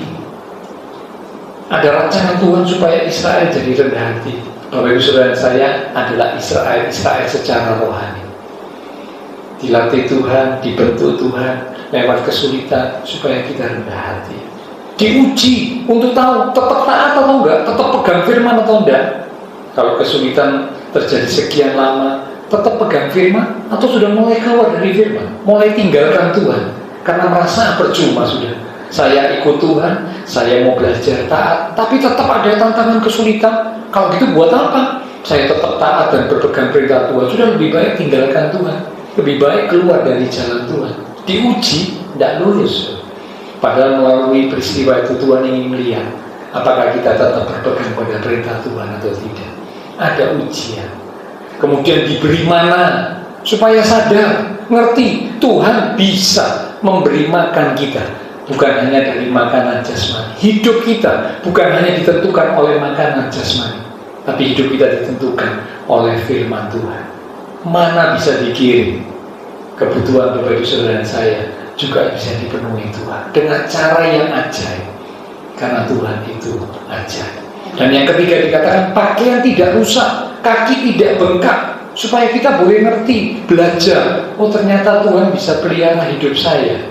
S3: Ada rancangan Tuhan supaya Israel jadi rendah hati. Bapak Ibu Saudara, saya adalah Israel secara rohani. Dilatih Tuhan, dibentuk Tuhan lewat kesulitan supaya kita rendah hati. Diuji untuk tahu tetap taat atau enggak, tetap pegang firman atau enggak. Kalau kesulitan terjadi sekian lama, tetap pegang firman atau sudah mulai keluar dari firman, mulai tinggalkan Tuhan karena merasa percuma sudah. Saya ikut Tuhan, saya mau belajar taat, tapi tetap ada tantangan kesulitan. Kalau gitu buat apa? Saya tetap taat dan berpegang perintah Tuhan. Sudah lebih baik tinggalkan Tuhan, lebih baik keluar dari jalan Tuhan. Diuji, tidak lulus. Padahal melalui peristiwa itu Tuhan ingin melihat apakah kita tetap berpegang pada perintah Tuhan atau tidak. Ada ujian. Kemudian diberi mana supaya sadar, ngerti Tuhan bisa memberi makan kita, bukan hanya dari makanan jasmani. Hidup kita bukan hanya ditentukan oleh makanan jasmani, tapi hidup kita ditentukan oleh firman Tuhan. Mana bisa dikirim, kebutuhan Bapak Ibu Saudara saya juga bisa dipenuhi Tuhan dengan cara yang ajaib, karena Tuhan itu ajaib. Dan yang ketiga dikatakan pakaian tidak rusak, kaki tidak bengkak, supaya kita boleh ngerti, belajar, oh ternyata Tuhan bisa pelihara hidup saya.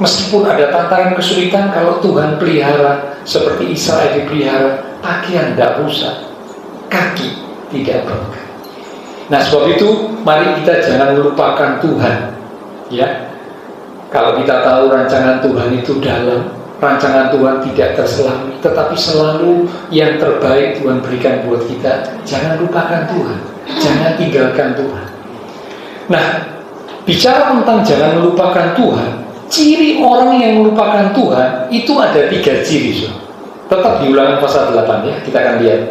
S3: Meskipun ada tantangan kesulitan, kalau Tuhan pelihara seperti Israel dipelihara, pakaian tidak rusak, kaki tidak bengkak. Nah sebab itu mari kita jangan melupakan Tuhan, ya. Kalau kita tahu rancangan Tuhan itu dalam, rancangan Tuhan tidak terselami, tetapi selalu yang terbaik Tuhan berikan buat kita. Jangan lupakan Tuhan, jangan tinggalkan Tuhan. Nah, bicara tentang jangan melupakan Tuhan, ciri orang yang melupakan Tuhan itu ada 3 ciri. Tetap di Ulangan pasal 8 ya, kita akan lihat.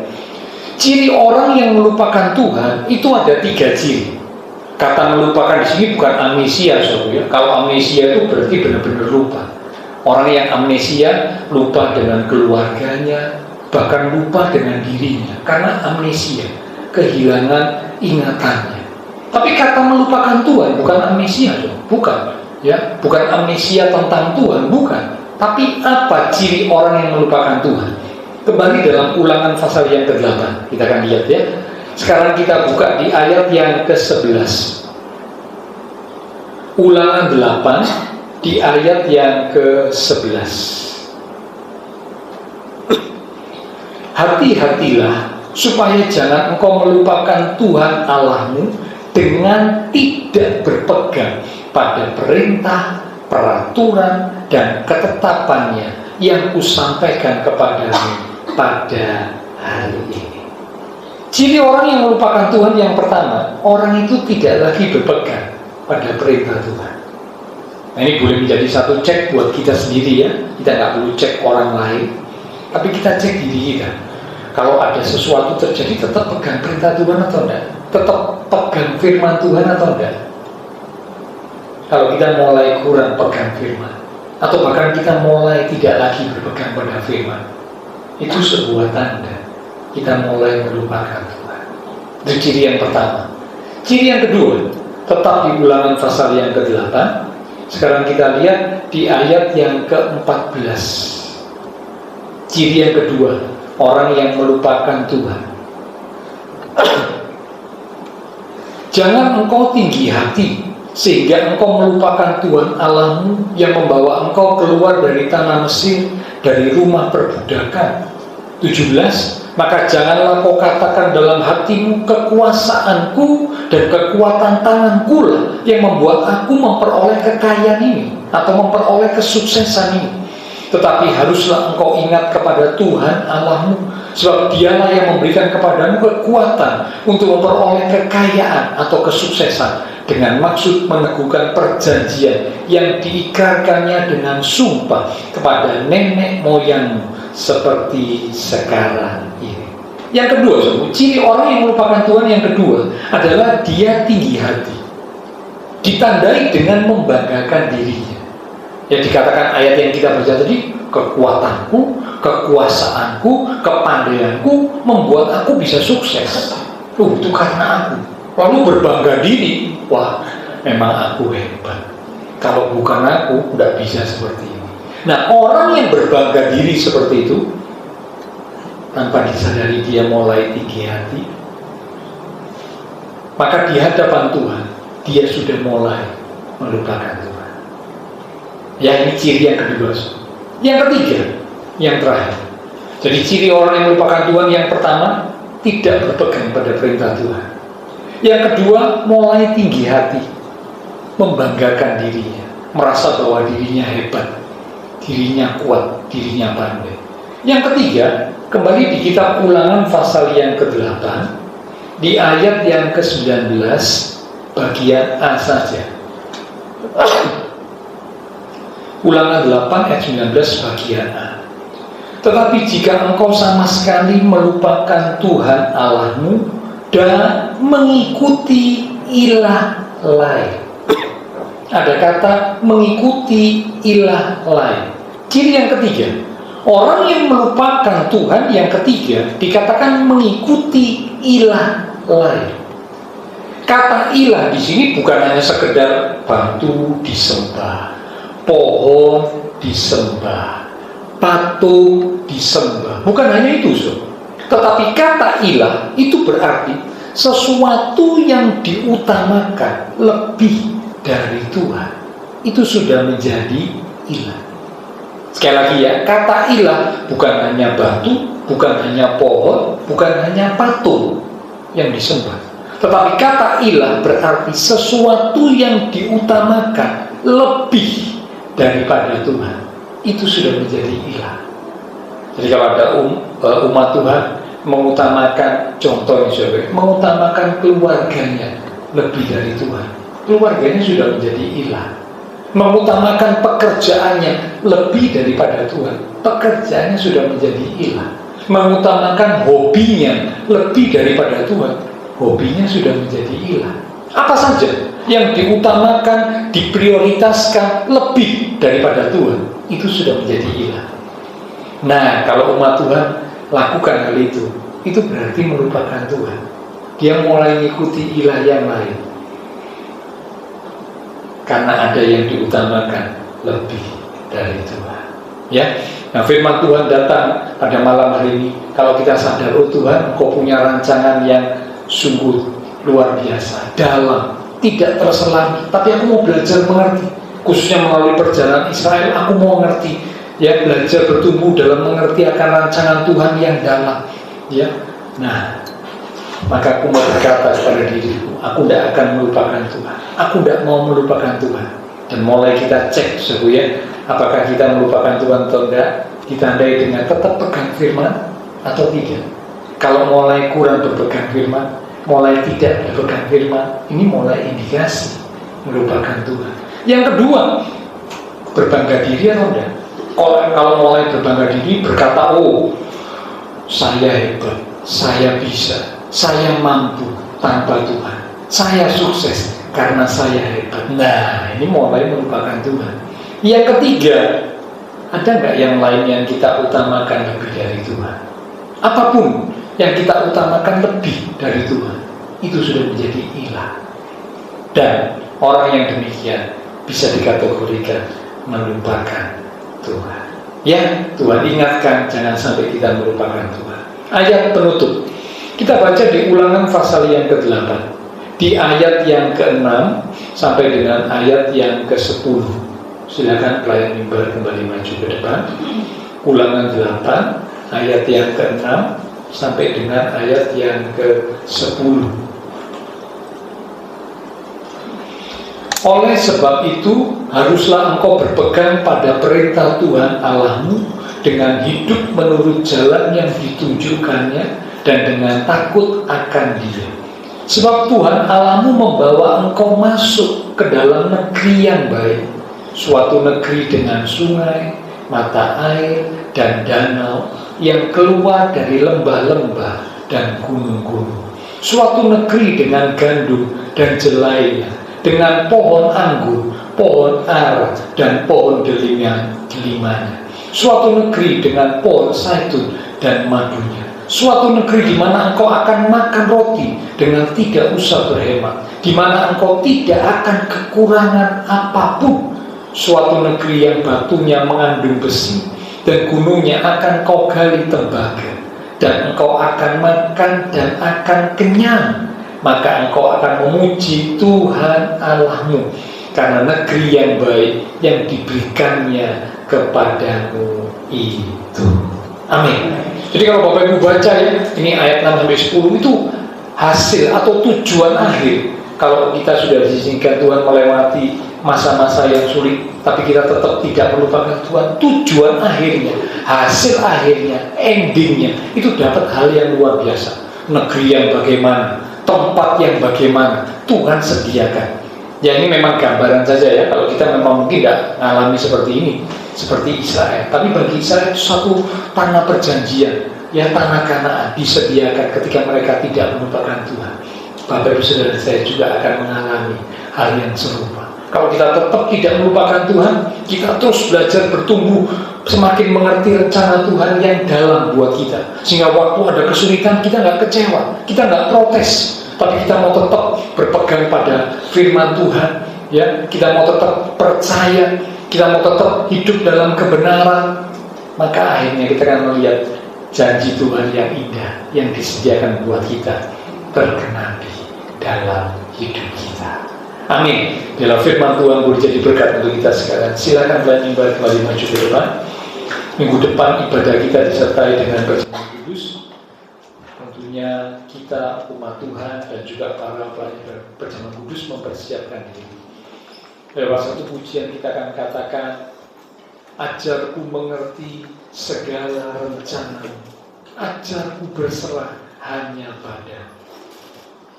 S3: Ciri orang yang melupakan Tuhan itu ada 3 ciri. Kata melupakan di sini bukan amnesia, saudara ya. Kalau amnesia itu berarti benar-benar lupa. Orang yang amnesia lupa dengan keluarganya, bahkan lupa dengan dirinya, karena amnesia, kehilangan ingatannya. Tapi kata melupakan Tuhan bukan amnesia, bukan, ya, bukan amnesia tentang Tuhan, bukan. Tapi apa ciri orang yang melupakan Tuhan? Kembali dalam Ulangan pasal yang ke-8, kita akan lihat ya. Sekarang kita buka di ayat yang ke-11. Ulangan 8 di ayat yang ke-11. Hati-hatilah supaya jangan engkau melupakan Tuhan Allahmu dengan tidak berpegang pada perintah, peraturan, dan ketetapannya yang kusampaikan kepadamu pada hari ini. Ciri orang yang melupakan Tuhan yang pertama, orang itu tidak lagi berpegang pada perintah Tuhan. Nah, ini boleh menjadi satu cek buat kita sendiri ya. Kita nggak perlu cek orang lain, tapi kita cek diri kita. Kalau ada sesuatu terjadi, tetap pegang perintah Tuhan atau enggak? Tetap pegang firman Tuhan atau enggak? Kalau kita mulai kurang pegang firman, atau bahkan kita mulai tidak lagi berpegang pada firman, itu sebuah tanda kita mulai melupakan Tuhan. Itu ciri yang pertama. Ciri yang kedua, tetap di Ulangan pasal yang ke-8. Sekarang kita lihat di ayat yang ke-14. Ciri yang kedua, orang yang melupakan Tuhan. Jangan engkau tinggi hati sehingga engkau melupakan Tuhan Allahmu yang membawa engkau keluar dari tanah Mesir, dari rumah perbudakan. 17. Maka janganlah kau katakan dalam hatimu, kekuasaanku dan kekuatan tanganku lah yang membuat aku memperoleh kekayaan ini atau memperoleh kesuksesan ini. Tetapi haruslah engkau ingat kepada Tuhan Allahmu, sebab dialah yang memberikan kepadamu kekuatan untuk memperoleh kekayaan atau kesuksesan, dengan maksud meneguhkan perjanjian yang diikrarkannya dengan sumpah kepada nenek moyangmu seperti sekarang ini. Yang kedua, ciri orang yang melupakan Tuhan yang kedua adalah dia tinggi hati, ditandai dengan membanggakan dirinya. Yang dikatakan ayat yang kita baca tadi, kekuatanku, kekuasaanku, kepandaianku membuat aku bisa sukses. Itu karena aku. Lalu berbangga diri, wah memang aku hebat. Kalau bukan aku, tidak bisa seperti ini. Nah, orang yang berbangga diri seperti itu, tanpa disadari dia mulai tinggi hati, maka di hadapan Tuhan dia sudah mulai melupakan Tuhan. Ya, ini ciri yang kedua. Yang ketiga, yang terakhir. Jadi ciri orang yang melupakan Tuhan yang pertama, tidak berpegang pada perintah Tuhan. Yang kedua, mulai tinggi hati, membanggakan dirinya, merasa bahwa dirinya hebat, dirinya kuat, dirinya pandai. Yang ketiga, kembali di kitab Ulangan pasal yang ke-8, di ayat yang ke-19, bagian A saja. Ulangan 8 ayat 19 bagian A. Tetapi jika engkau sama sekali melupakan Tuhan Allahmu dan mengikuti ilah lain. Ada kata mengikuti ilah lain. Ciri yang ketiga, orang yang melupakan Tuhan yang ketiga dikatakan mengikuti ilah lain. Kata ilah di sini bukan hanya sekedar batu disembah, pohon disembah, patung disembah. Bukan hanya itu, tetapi kata ilah itu berarti sesuatu yang diutamakan lebih dari Tuhan. Itu sudah menjadi ilah. Sekali lagi ya, kata ilah bukan hanya batu, bukan hanya pohon, bukan hanya patung yang disembah. Tetapi kata ilah berarti sesuatu yang diutamakan lebih daripada Tuhan. Itu sudah menjadi ilah. Jadi kalau ada umat Tuhan mengutamakan, contohnya mengutamakan keluarganya lebih dari Tuhan, keluarganya sudah menjadi ilah. Mengutamakan pekerjaannya lebih daripada Tuhan, pekerjaannya sudah menjadi ilah. Mengutamakan hobinya lebih daripada Tuhan, hobinya sudah menjadi ilah. Apa saja yang diutamakan, diprioritaskan lebih daripada Tuhan, itu sudah menjadi ilah. Nah, kalau umat Tuhan lakukan hal itu berarti melupakan Tuhan. Dia mulai mengikuti ilah yang lain. Karena ada yang diutamakan lebih dari Tuhan. Ya, nah firman Tuhan datang pada malam hari ini. Kalau kita sadar, oh Tuhan, Engkau punya rancangan yang sungguh luar biasa, dalam, tidak terselang. Tapi aku mau belajar mengerti, khususnya melalui perjalanan Israel. Aku mau mengerti, ya, belajar bertumbuh dalam mengerti akan rancangan Tuhan yang dalam. Ya, nah, maka aku mau berkata kepada diriku, aku tidak akan melupakan Tuhan. Aku tidak mau melupakan Tuhan. Dan mulai kita cek, ya, apakah kita melupakan Tuhan atau tidak, ditandai dengan tetap pegang firman atau tidak. Kalau mulai kurang berpegang firman, mulai tidak berpegang firman, ini mulai indikasi melupakan Tuhan. Yang kedua, berbangga diri atau tidak. Kalau mulai berbangga diri, berkata, oh, saya hebat, saya bisa, saya mampu tanpa Tuhan, saya sukses karena saya hebat. Nah, ini mulai melupakan Tuhan. Yang ketiga, ada nggak yang lain yang kita utamakan lebih dari Tuhan? Apapun yang kita utamakan lebih dari Tuhan, itu sudah menjadi ilah. Dan orang yang demikian bisa dikategorikan melupakan Tuhan. Ya, Tuhan ingatkan jangan sampai kita melupakan Tuhan. Ayat penutup kita baca di Ulangan pasal yang ke-8, di ayat yang ke-6 sampai dengan ayat yang ke-10. Silakan pelayan mimbar kembali maju ke depan. Ulangan 8 ayat yang ke-6 sampai dengan ayat yang ke-10. Oleh sebab itu, haruslah engkau berpegang pada perintah Tuhan Allahmu dengan hidup menurut jalan yang ditunjukkannya dan dengan takut akan Dia. Sebab Tuhan Allahmu membawa engkau masuk ke dalam negeri yang baik, suatu negeri dengan sungai, mata air, dan danau yang keluar dari lembah-lembah dan gunung-gunung. Suatu negeri dengan gandum dan jelainya, dengan pohon anggur, pohon ara, dan pohon delimanya. Suatu negeri dengan pohon zaitun dan madunya. Suatu negeri di mana engkau akan makan roti dengan tidak usah berhemat, di mana engkau tidak akan kekurangan apapun. Suatu negeri yang batunya mengandung besi dan gunungnya akan kau gali tembaga, dan engkau akan makan dan akan kenyang. Maka engkau akan memuji Tuhan Allahmu karena negeri yang baik yang diberikannya kepadamu itu. Amin. Jadi kalau Bapak Ibu baca ya, ini ayat 6-10 itu hasil atau tujuan akhir. Kalau kita sudah diizinkan Tuhan melewati masa-masa yang sulit, tapi kita tetap tidak melupakan Tuhan, tujuan akhirnya, hasil akhirnya, endingnya itu dapat hal yang luar biasa. Negeri yang bagaimana, tempat yang bagaimana, Tuhan sediakan. Ya ini memang gambaran saja ya, kalau kita memang mungkin tidak mengalami seperti ini, seperti Israel. Tapi bagi Israel itu satu tanah perjanjian, ya tanah Kanaan disediakan ketika mereka tidak melupakan Tuhan. Bapak Ibu Saudara saya juga akan mengalami hal yang serupa. Kalau kita tetap tidak melupakan Tuhan, kita terus belajar bertumbuh, semakin mengerti rencana Tuhan yang dalam buat kita. Sehingga waktu ada kesulitan kita nggak kecewa, kita nggak protes, tapi kita mau tetap berpegang pada firman Tuhan. Ya, kita mau tetap percaya, kita mau tetap hidup dalam kebenaran. Maka akhirnya kita akan melihat janji Tuhan yang indah yang disediakan buat kita tergenapi dalam hidup kita. Amin. Bila firman Tuhan boleh jadi berkat untuk kita sekalian. Silakan kalian kembali maju ke depan. Minggu depan ibadah kita disertai dengan perjamuan kudus. Tentunya kita umat Tuhan dan juga para pelayan perjamuan kudus mempersiapkan diri. Lewat satu pujian kita akan katakan, ajarku mengerti segala rencana, ajarku berserah hanya pada.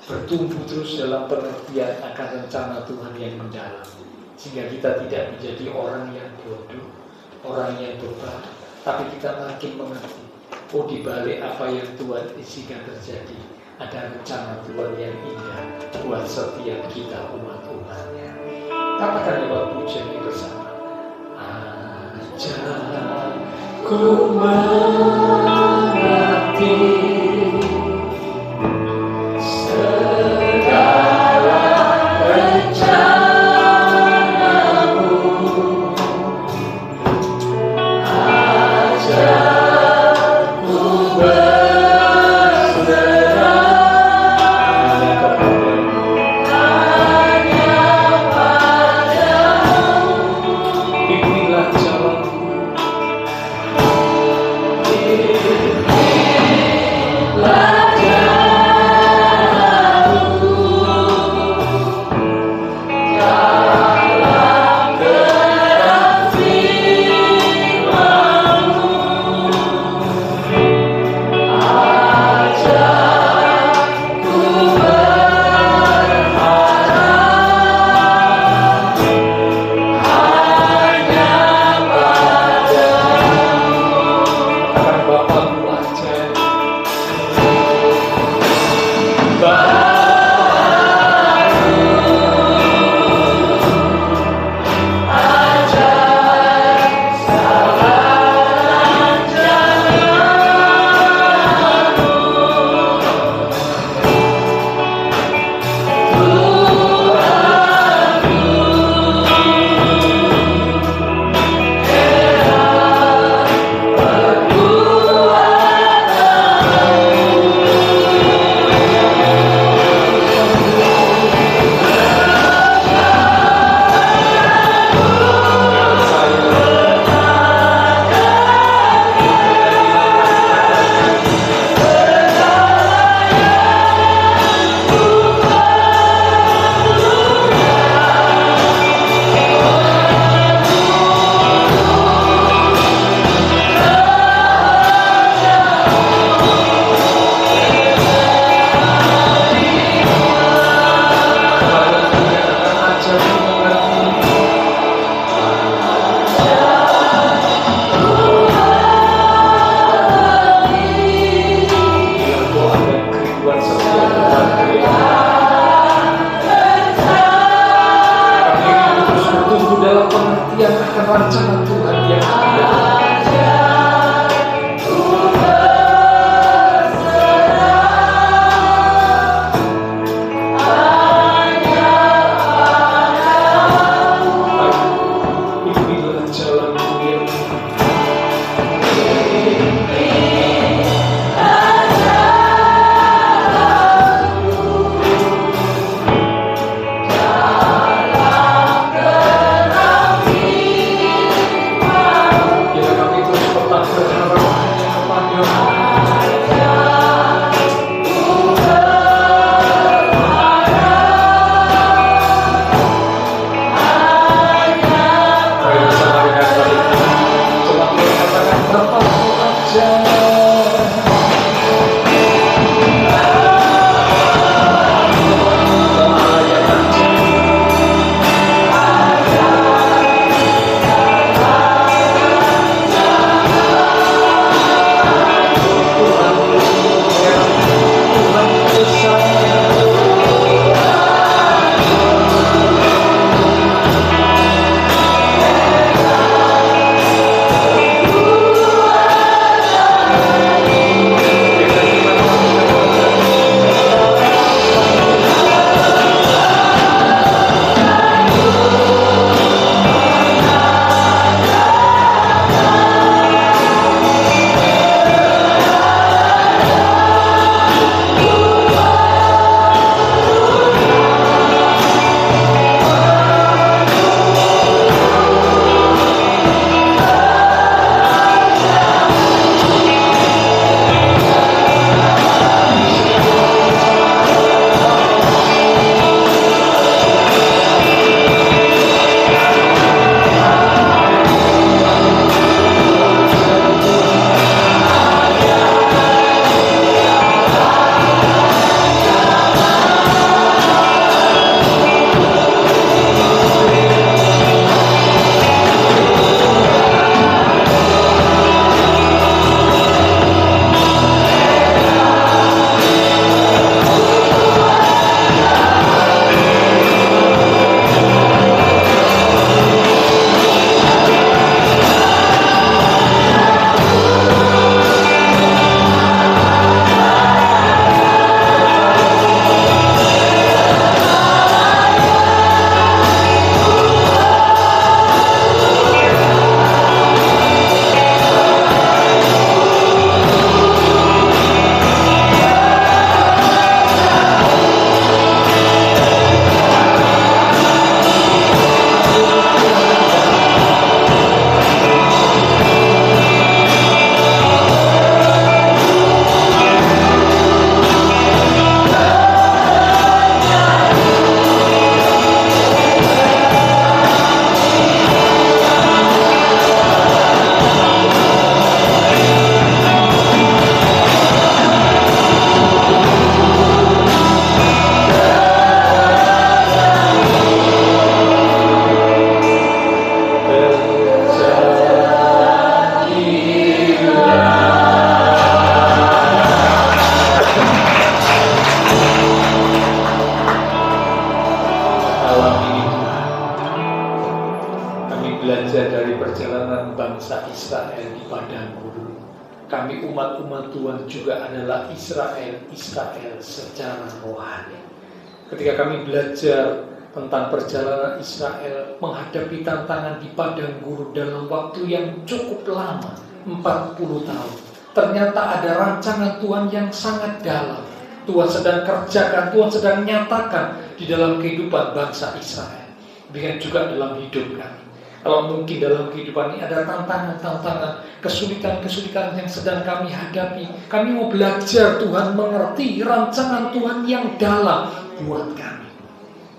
S3: Bertumbuh terus dalam pengertian akan rencana Tuhan yang mendalam, sehingga kita tidak menjadi orang yang bodoh, orang yang bebal, tapi kita makin mengerti, oh di balik apa yang Tuhan izinkan terjadi, ada rencana Tuhan yang indah buat setiap kita umat Tuhan-Nya. Katakan lewat pujian ini bersama. Ajak ku mengerti segala rencanamu. Ajak ku berserah hanya padamu. Pimpinlah jalanku. kami umat-umat Tuhan juga adalah Israel secara rohani. Ketika kami belajar tentang perjalanan Israel menghadapi tantangan di padang gurun dalam waktu yang cukup lama, 40 tahun. Ternyata ada rancangan Tuhan yang sangat dalam. Tuhan sedang kerjakan, Tuhan sedang nyatakan di dalam kehidupan bangsa Israel. Demikian juga dalam hidup kami. Kalau mungkin dalam kehidupan ini ada tantangan-tantangan, kesulitan-kesulitan yang sedang kami hadapi, kami mau belajar Tuhan mengerti rancangan Tuhan yang dalam buat kami.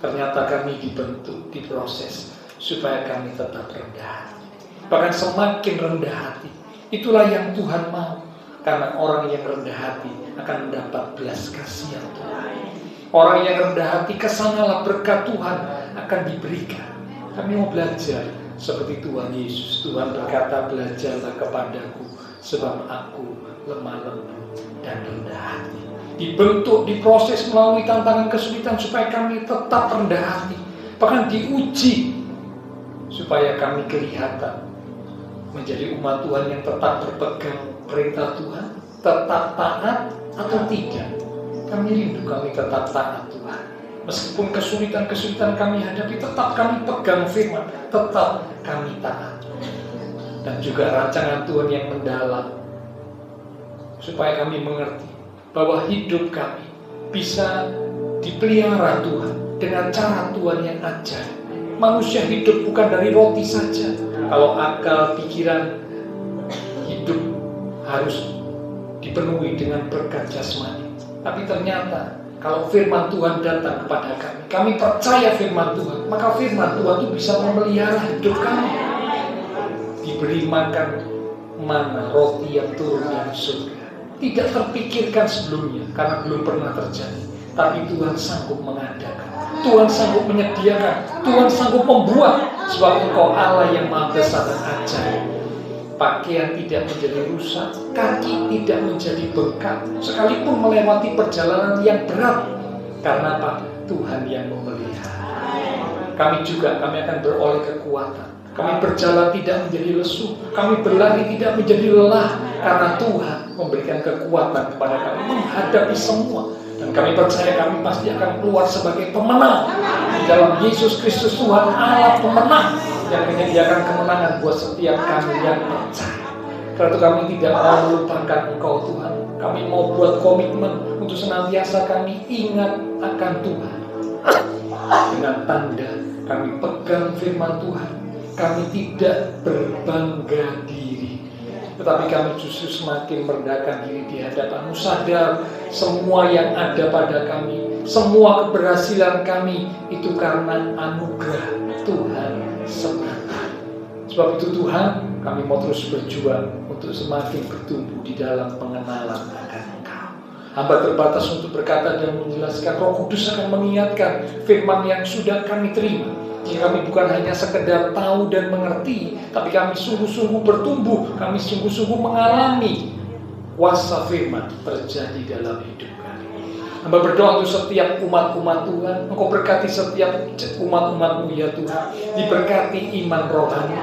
S3: Ternyata kami dibentuk, diproses supaya kami tetap rendah hati. Bahkan semakin rendah hati, itulah yang Tuhan mau. Karena orang yang rendah hati akan mendapat belas kasihan Tuhan. Orang yang rendah hati, kesanalah berkat Tuhan akan diberikan. Kami mau belajar seperti Tuhan Yesus. Tuhan berkata, belajarlah kepadaku, sebab aku lemah lembut dan rendah hati. Dibentuk, diproses melalui tantangan kesulitan supaya kami tetap rendah hati. Bahkan diuji supaya kami kelihatan menjadi umat Tuhan yang tetap berpegang perintah Tuhan, tetap taat atau tidak. Kami rindu kami tetap taat Tuhan. Meskipun kesulitan-kesulitan kami hadapi, tetap kami pegang firman, tetap kami taat. Dan juga rancangan Tuhan yang mendalam, supaya kami mengerti bahwa hidup kami bisa dipelihara Tuhan dengan cara Tuhan yang ajaib. Manusia hidup bukan dari roti saja. Kalau akal, pikiran, hidup harus dipenuhi dengan berkat jasmani. Tapi ternyata kalau firman Tuhan datang kepada kami, kami percaya firman Tuhan, maka firman Tuhan itu bisa memelihara hidup kami. Diberi makan mana, roti yang turun dari surga. Tidak terpikirkan sebelumnya, karena belum pernah terjadi. Tapi Tuhan sanggup mengadakan, Tuhan sanggup menyediakan, Tuhan sanggup membuat. Sebab Engkau Allah yang maha besar dan ajaib. Pakaian tidak menjadi rusak, kaki tidak menjadi bengkak, sekalipun melewati perjalanan yang berat. Karena apa? Tuhan yang memelihara. Kami akan beroleh kekuatan. Kami berjalan tidak menjadi lesu, kami berlari tidak menjadi lelah, karena Tuhan memberikan kekuatan kepada kami menghadapi semua. Dan kami percaya kami pasti akan keluar sebagai pemenang di dalam Yesus Kristus, Tuhan Allah pemenang yang menyediakan kemenangan buat setiap kami yang percaya. Karena itu kami tidak mau melupakan Engkau Tuhan. Kami mau buat komitmen untuk senantiasa kami ingat akan Tuhan. Dengan tanda kami pegang firman Tuhan, kami tidak berbangga diri, tetapi kami justru semakin merendahkan diri di hadapan-Mu. Sadar semua yang ada pada kami, semua keberhasilan kami itu karena anugerah Tuhan semata. Sebab itu Tuhan, kami mau terus berjuang untuk semakin bertumbuh di dalam pengenalan akan Engkau. Hamba terbatas untuk berkata dan menjelaskan. Roh Kudus akan mengingatkan firman yang sudah kami terima. Jika kami bukan hanya sekedar tahu dan mengerti, tapi kami sungguh-sungguh bertumbuh, kami sungguh-sungguh mengalami kuasa firman terjadi dalam hidup kami. Hamba berdoa untuk setiap umat-umat Tuhan. Engkau berkati setiap umat-umat-Mu ya Tuhan. Diberkati iman rohani,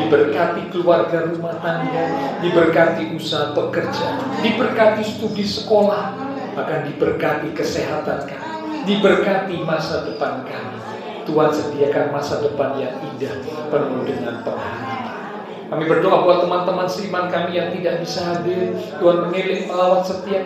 S3: diberkati keluarga rumah tangga, diberkati usaha pekerjaan, diberkati studi sekolah, bahkan diberkati kesehatan kami, diberkati masa depan kami. Tuhan sediakan masa depan yang indah, penuh dengan pengharapan. Kami berdoa buat teman-teman seiman kami yang tidak bisa hadir. Tuhan mengirim melawat setiap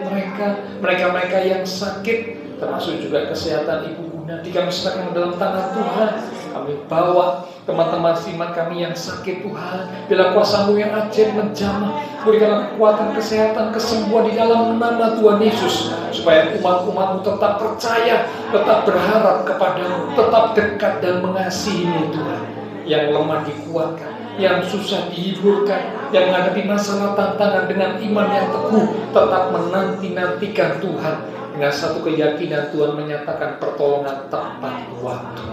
S3: mereka yang sakit, termasuk juga kesehatan Ibu Bunda. Kami serahkan dalam tangan Tuhan. Kami bawa teman-teman seiman kami yang sakit Tuhan. Bila kuasa-Mu yang ajaib menjamah, berikanlah kekuatan, kesehatan, kesembuhan di dalam nama Tuhan Yesus, supaya umat-umat-Mu tetap percaya, tetap berharap kepada-Mu, tetap dekat dan mengasihi-Mu Tuhan. Yang lemah dikuatkan, yang susah dihiburkan, yang menghadapi masalah tantangan dengan iman yang teguh, tetap menanti-nantikan Tuhan dengan satu keyakinan Tuhan menyatakan pertolongan tepat waktu.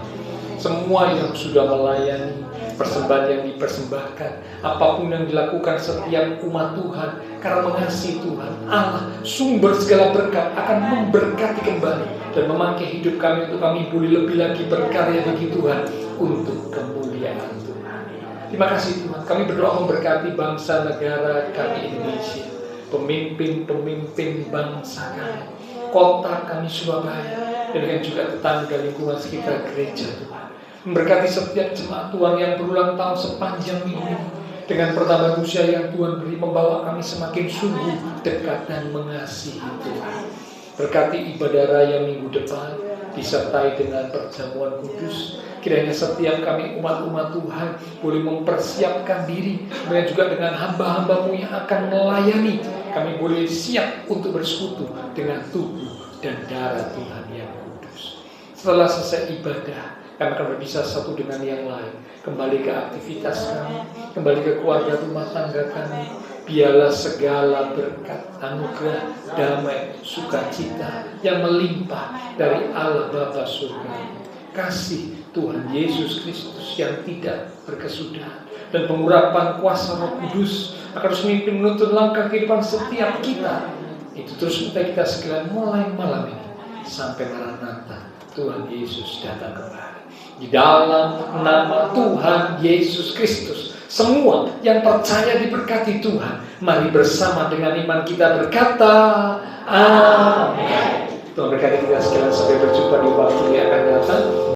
S3: Semua yang sudah melayani, persembahan yang dipersembahkan, apapun yang dilakukan setiap umat Tuhan, karena mengasihi Tuhan, Allah, sumber segala berkat, akan memberkati kembali dan memakai hidup kami untuk kami boleh lebih lagi berkarya bagi Tuhan untuk kemuliaan Tuhan. Terima kasih Tuhan. Kami berdoa memberkati bangsa negara kami Indonesia. pemimpin-pemimpin bangsa kami, kota kami Surabaya, dan juga tetangga lingkungan sekitar gereja Tuhan. Memberkati setiap jemaat Tuhan yang berulang tahun sepanjang minggu ini, dengan pertambahan usia yang Tuhan beri, membawa kami semakin sungguh dekat dan mengasihi Tuhan. Berkati ibadah raya minggu depan, disertai dengan perjamuan kudus. Kiranya setiap kami umat-umat Tuhan boleh mempersiapkan diri, dan juga dengan hamba-hambamu yang akan melayani, kami boleh siap untuk bersekutu dengan tubuh dan darah Tuhan yang kudus. Setelah selesai ibadah, kami akan berpisah satu dengan yang lain, kembali ke aktivitas kami, kembali ke keluarga rumah tangga kami. Biarlah segala berkat, anugerah, damai, sukacita yang melimpah dari Allah Bapa surga, kasih Tuhan Yesus Kristus yang tidak berkesudahan, dan pengurapan kuasa Roh Kudus akan terus memimpin menuntun langkah kehidupan setiap kita. Itu terus kita sekalian mulai malam ini sampai Maranatha Tuhan Yesus datang kembali. Di dalam nama Tuhan Yesus Kristus, semua yang percaya diberkati Tuhan. Mari bersama dengan iman kita berkata, amin. Tuhan berkati kita sekalian, sampai berjumpa di waktu yang akan datang.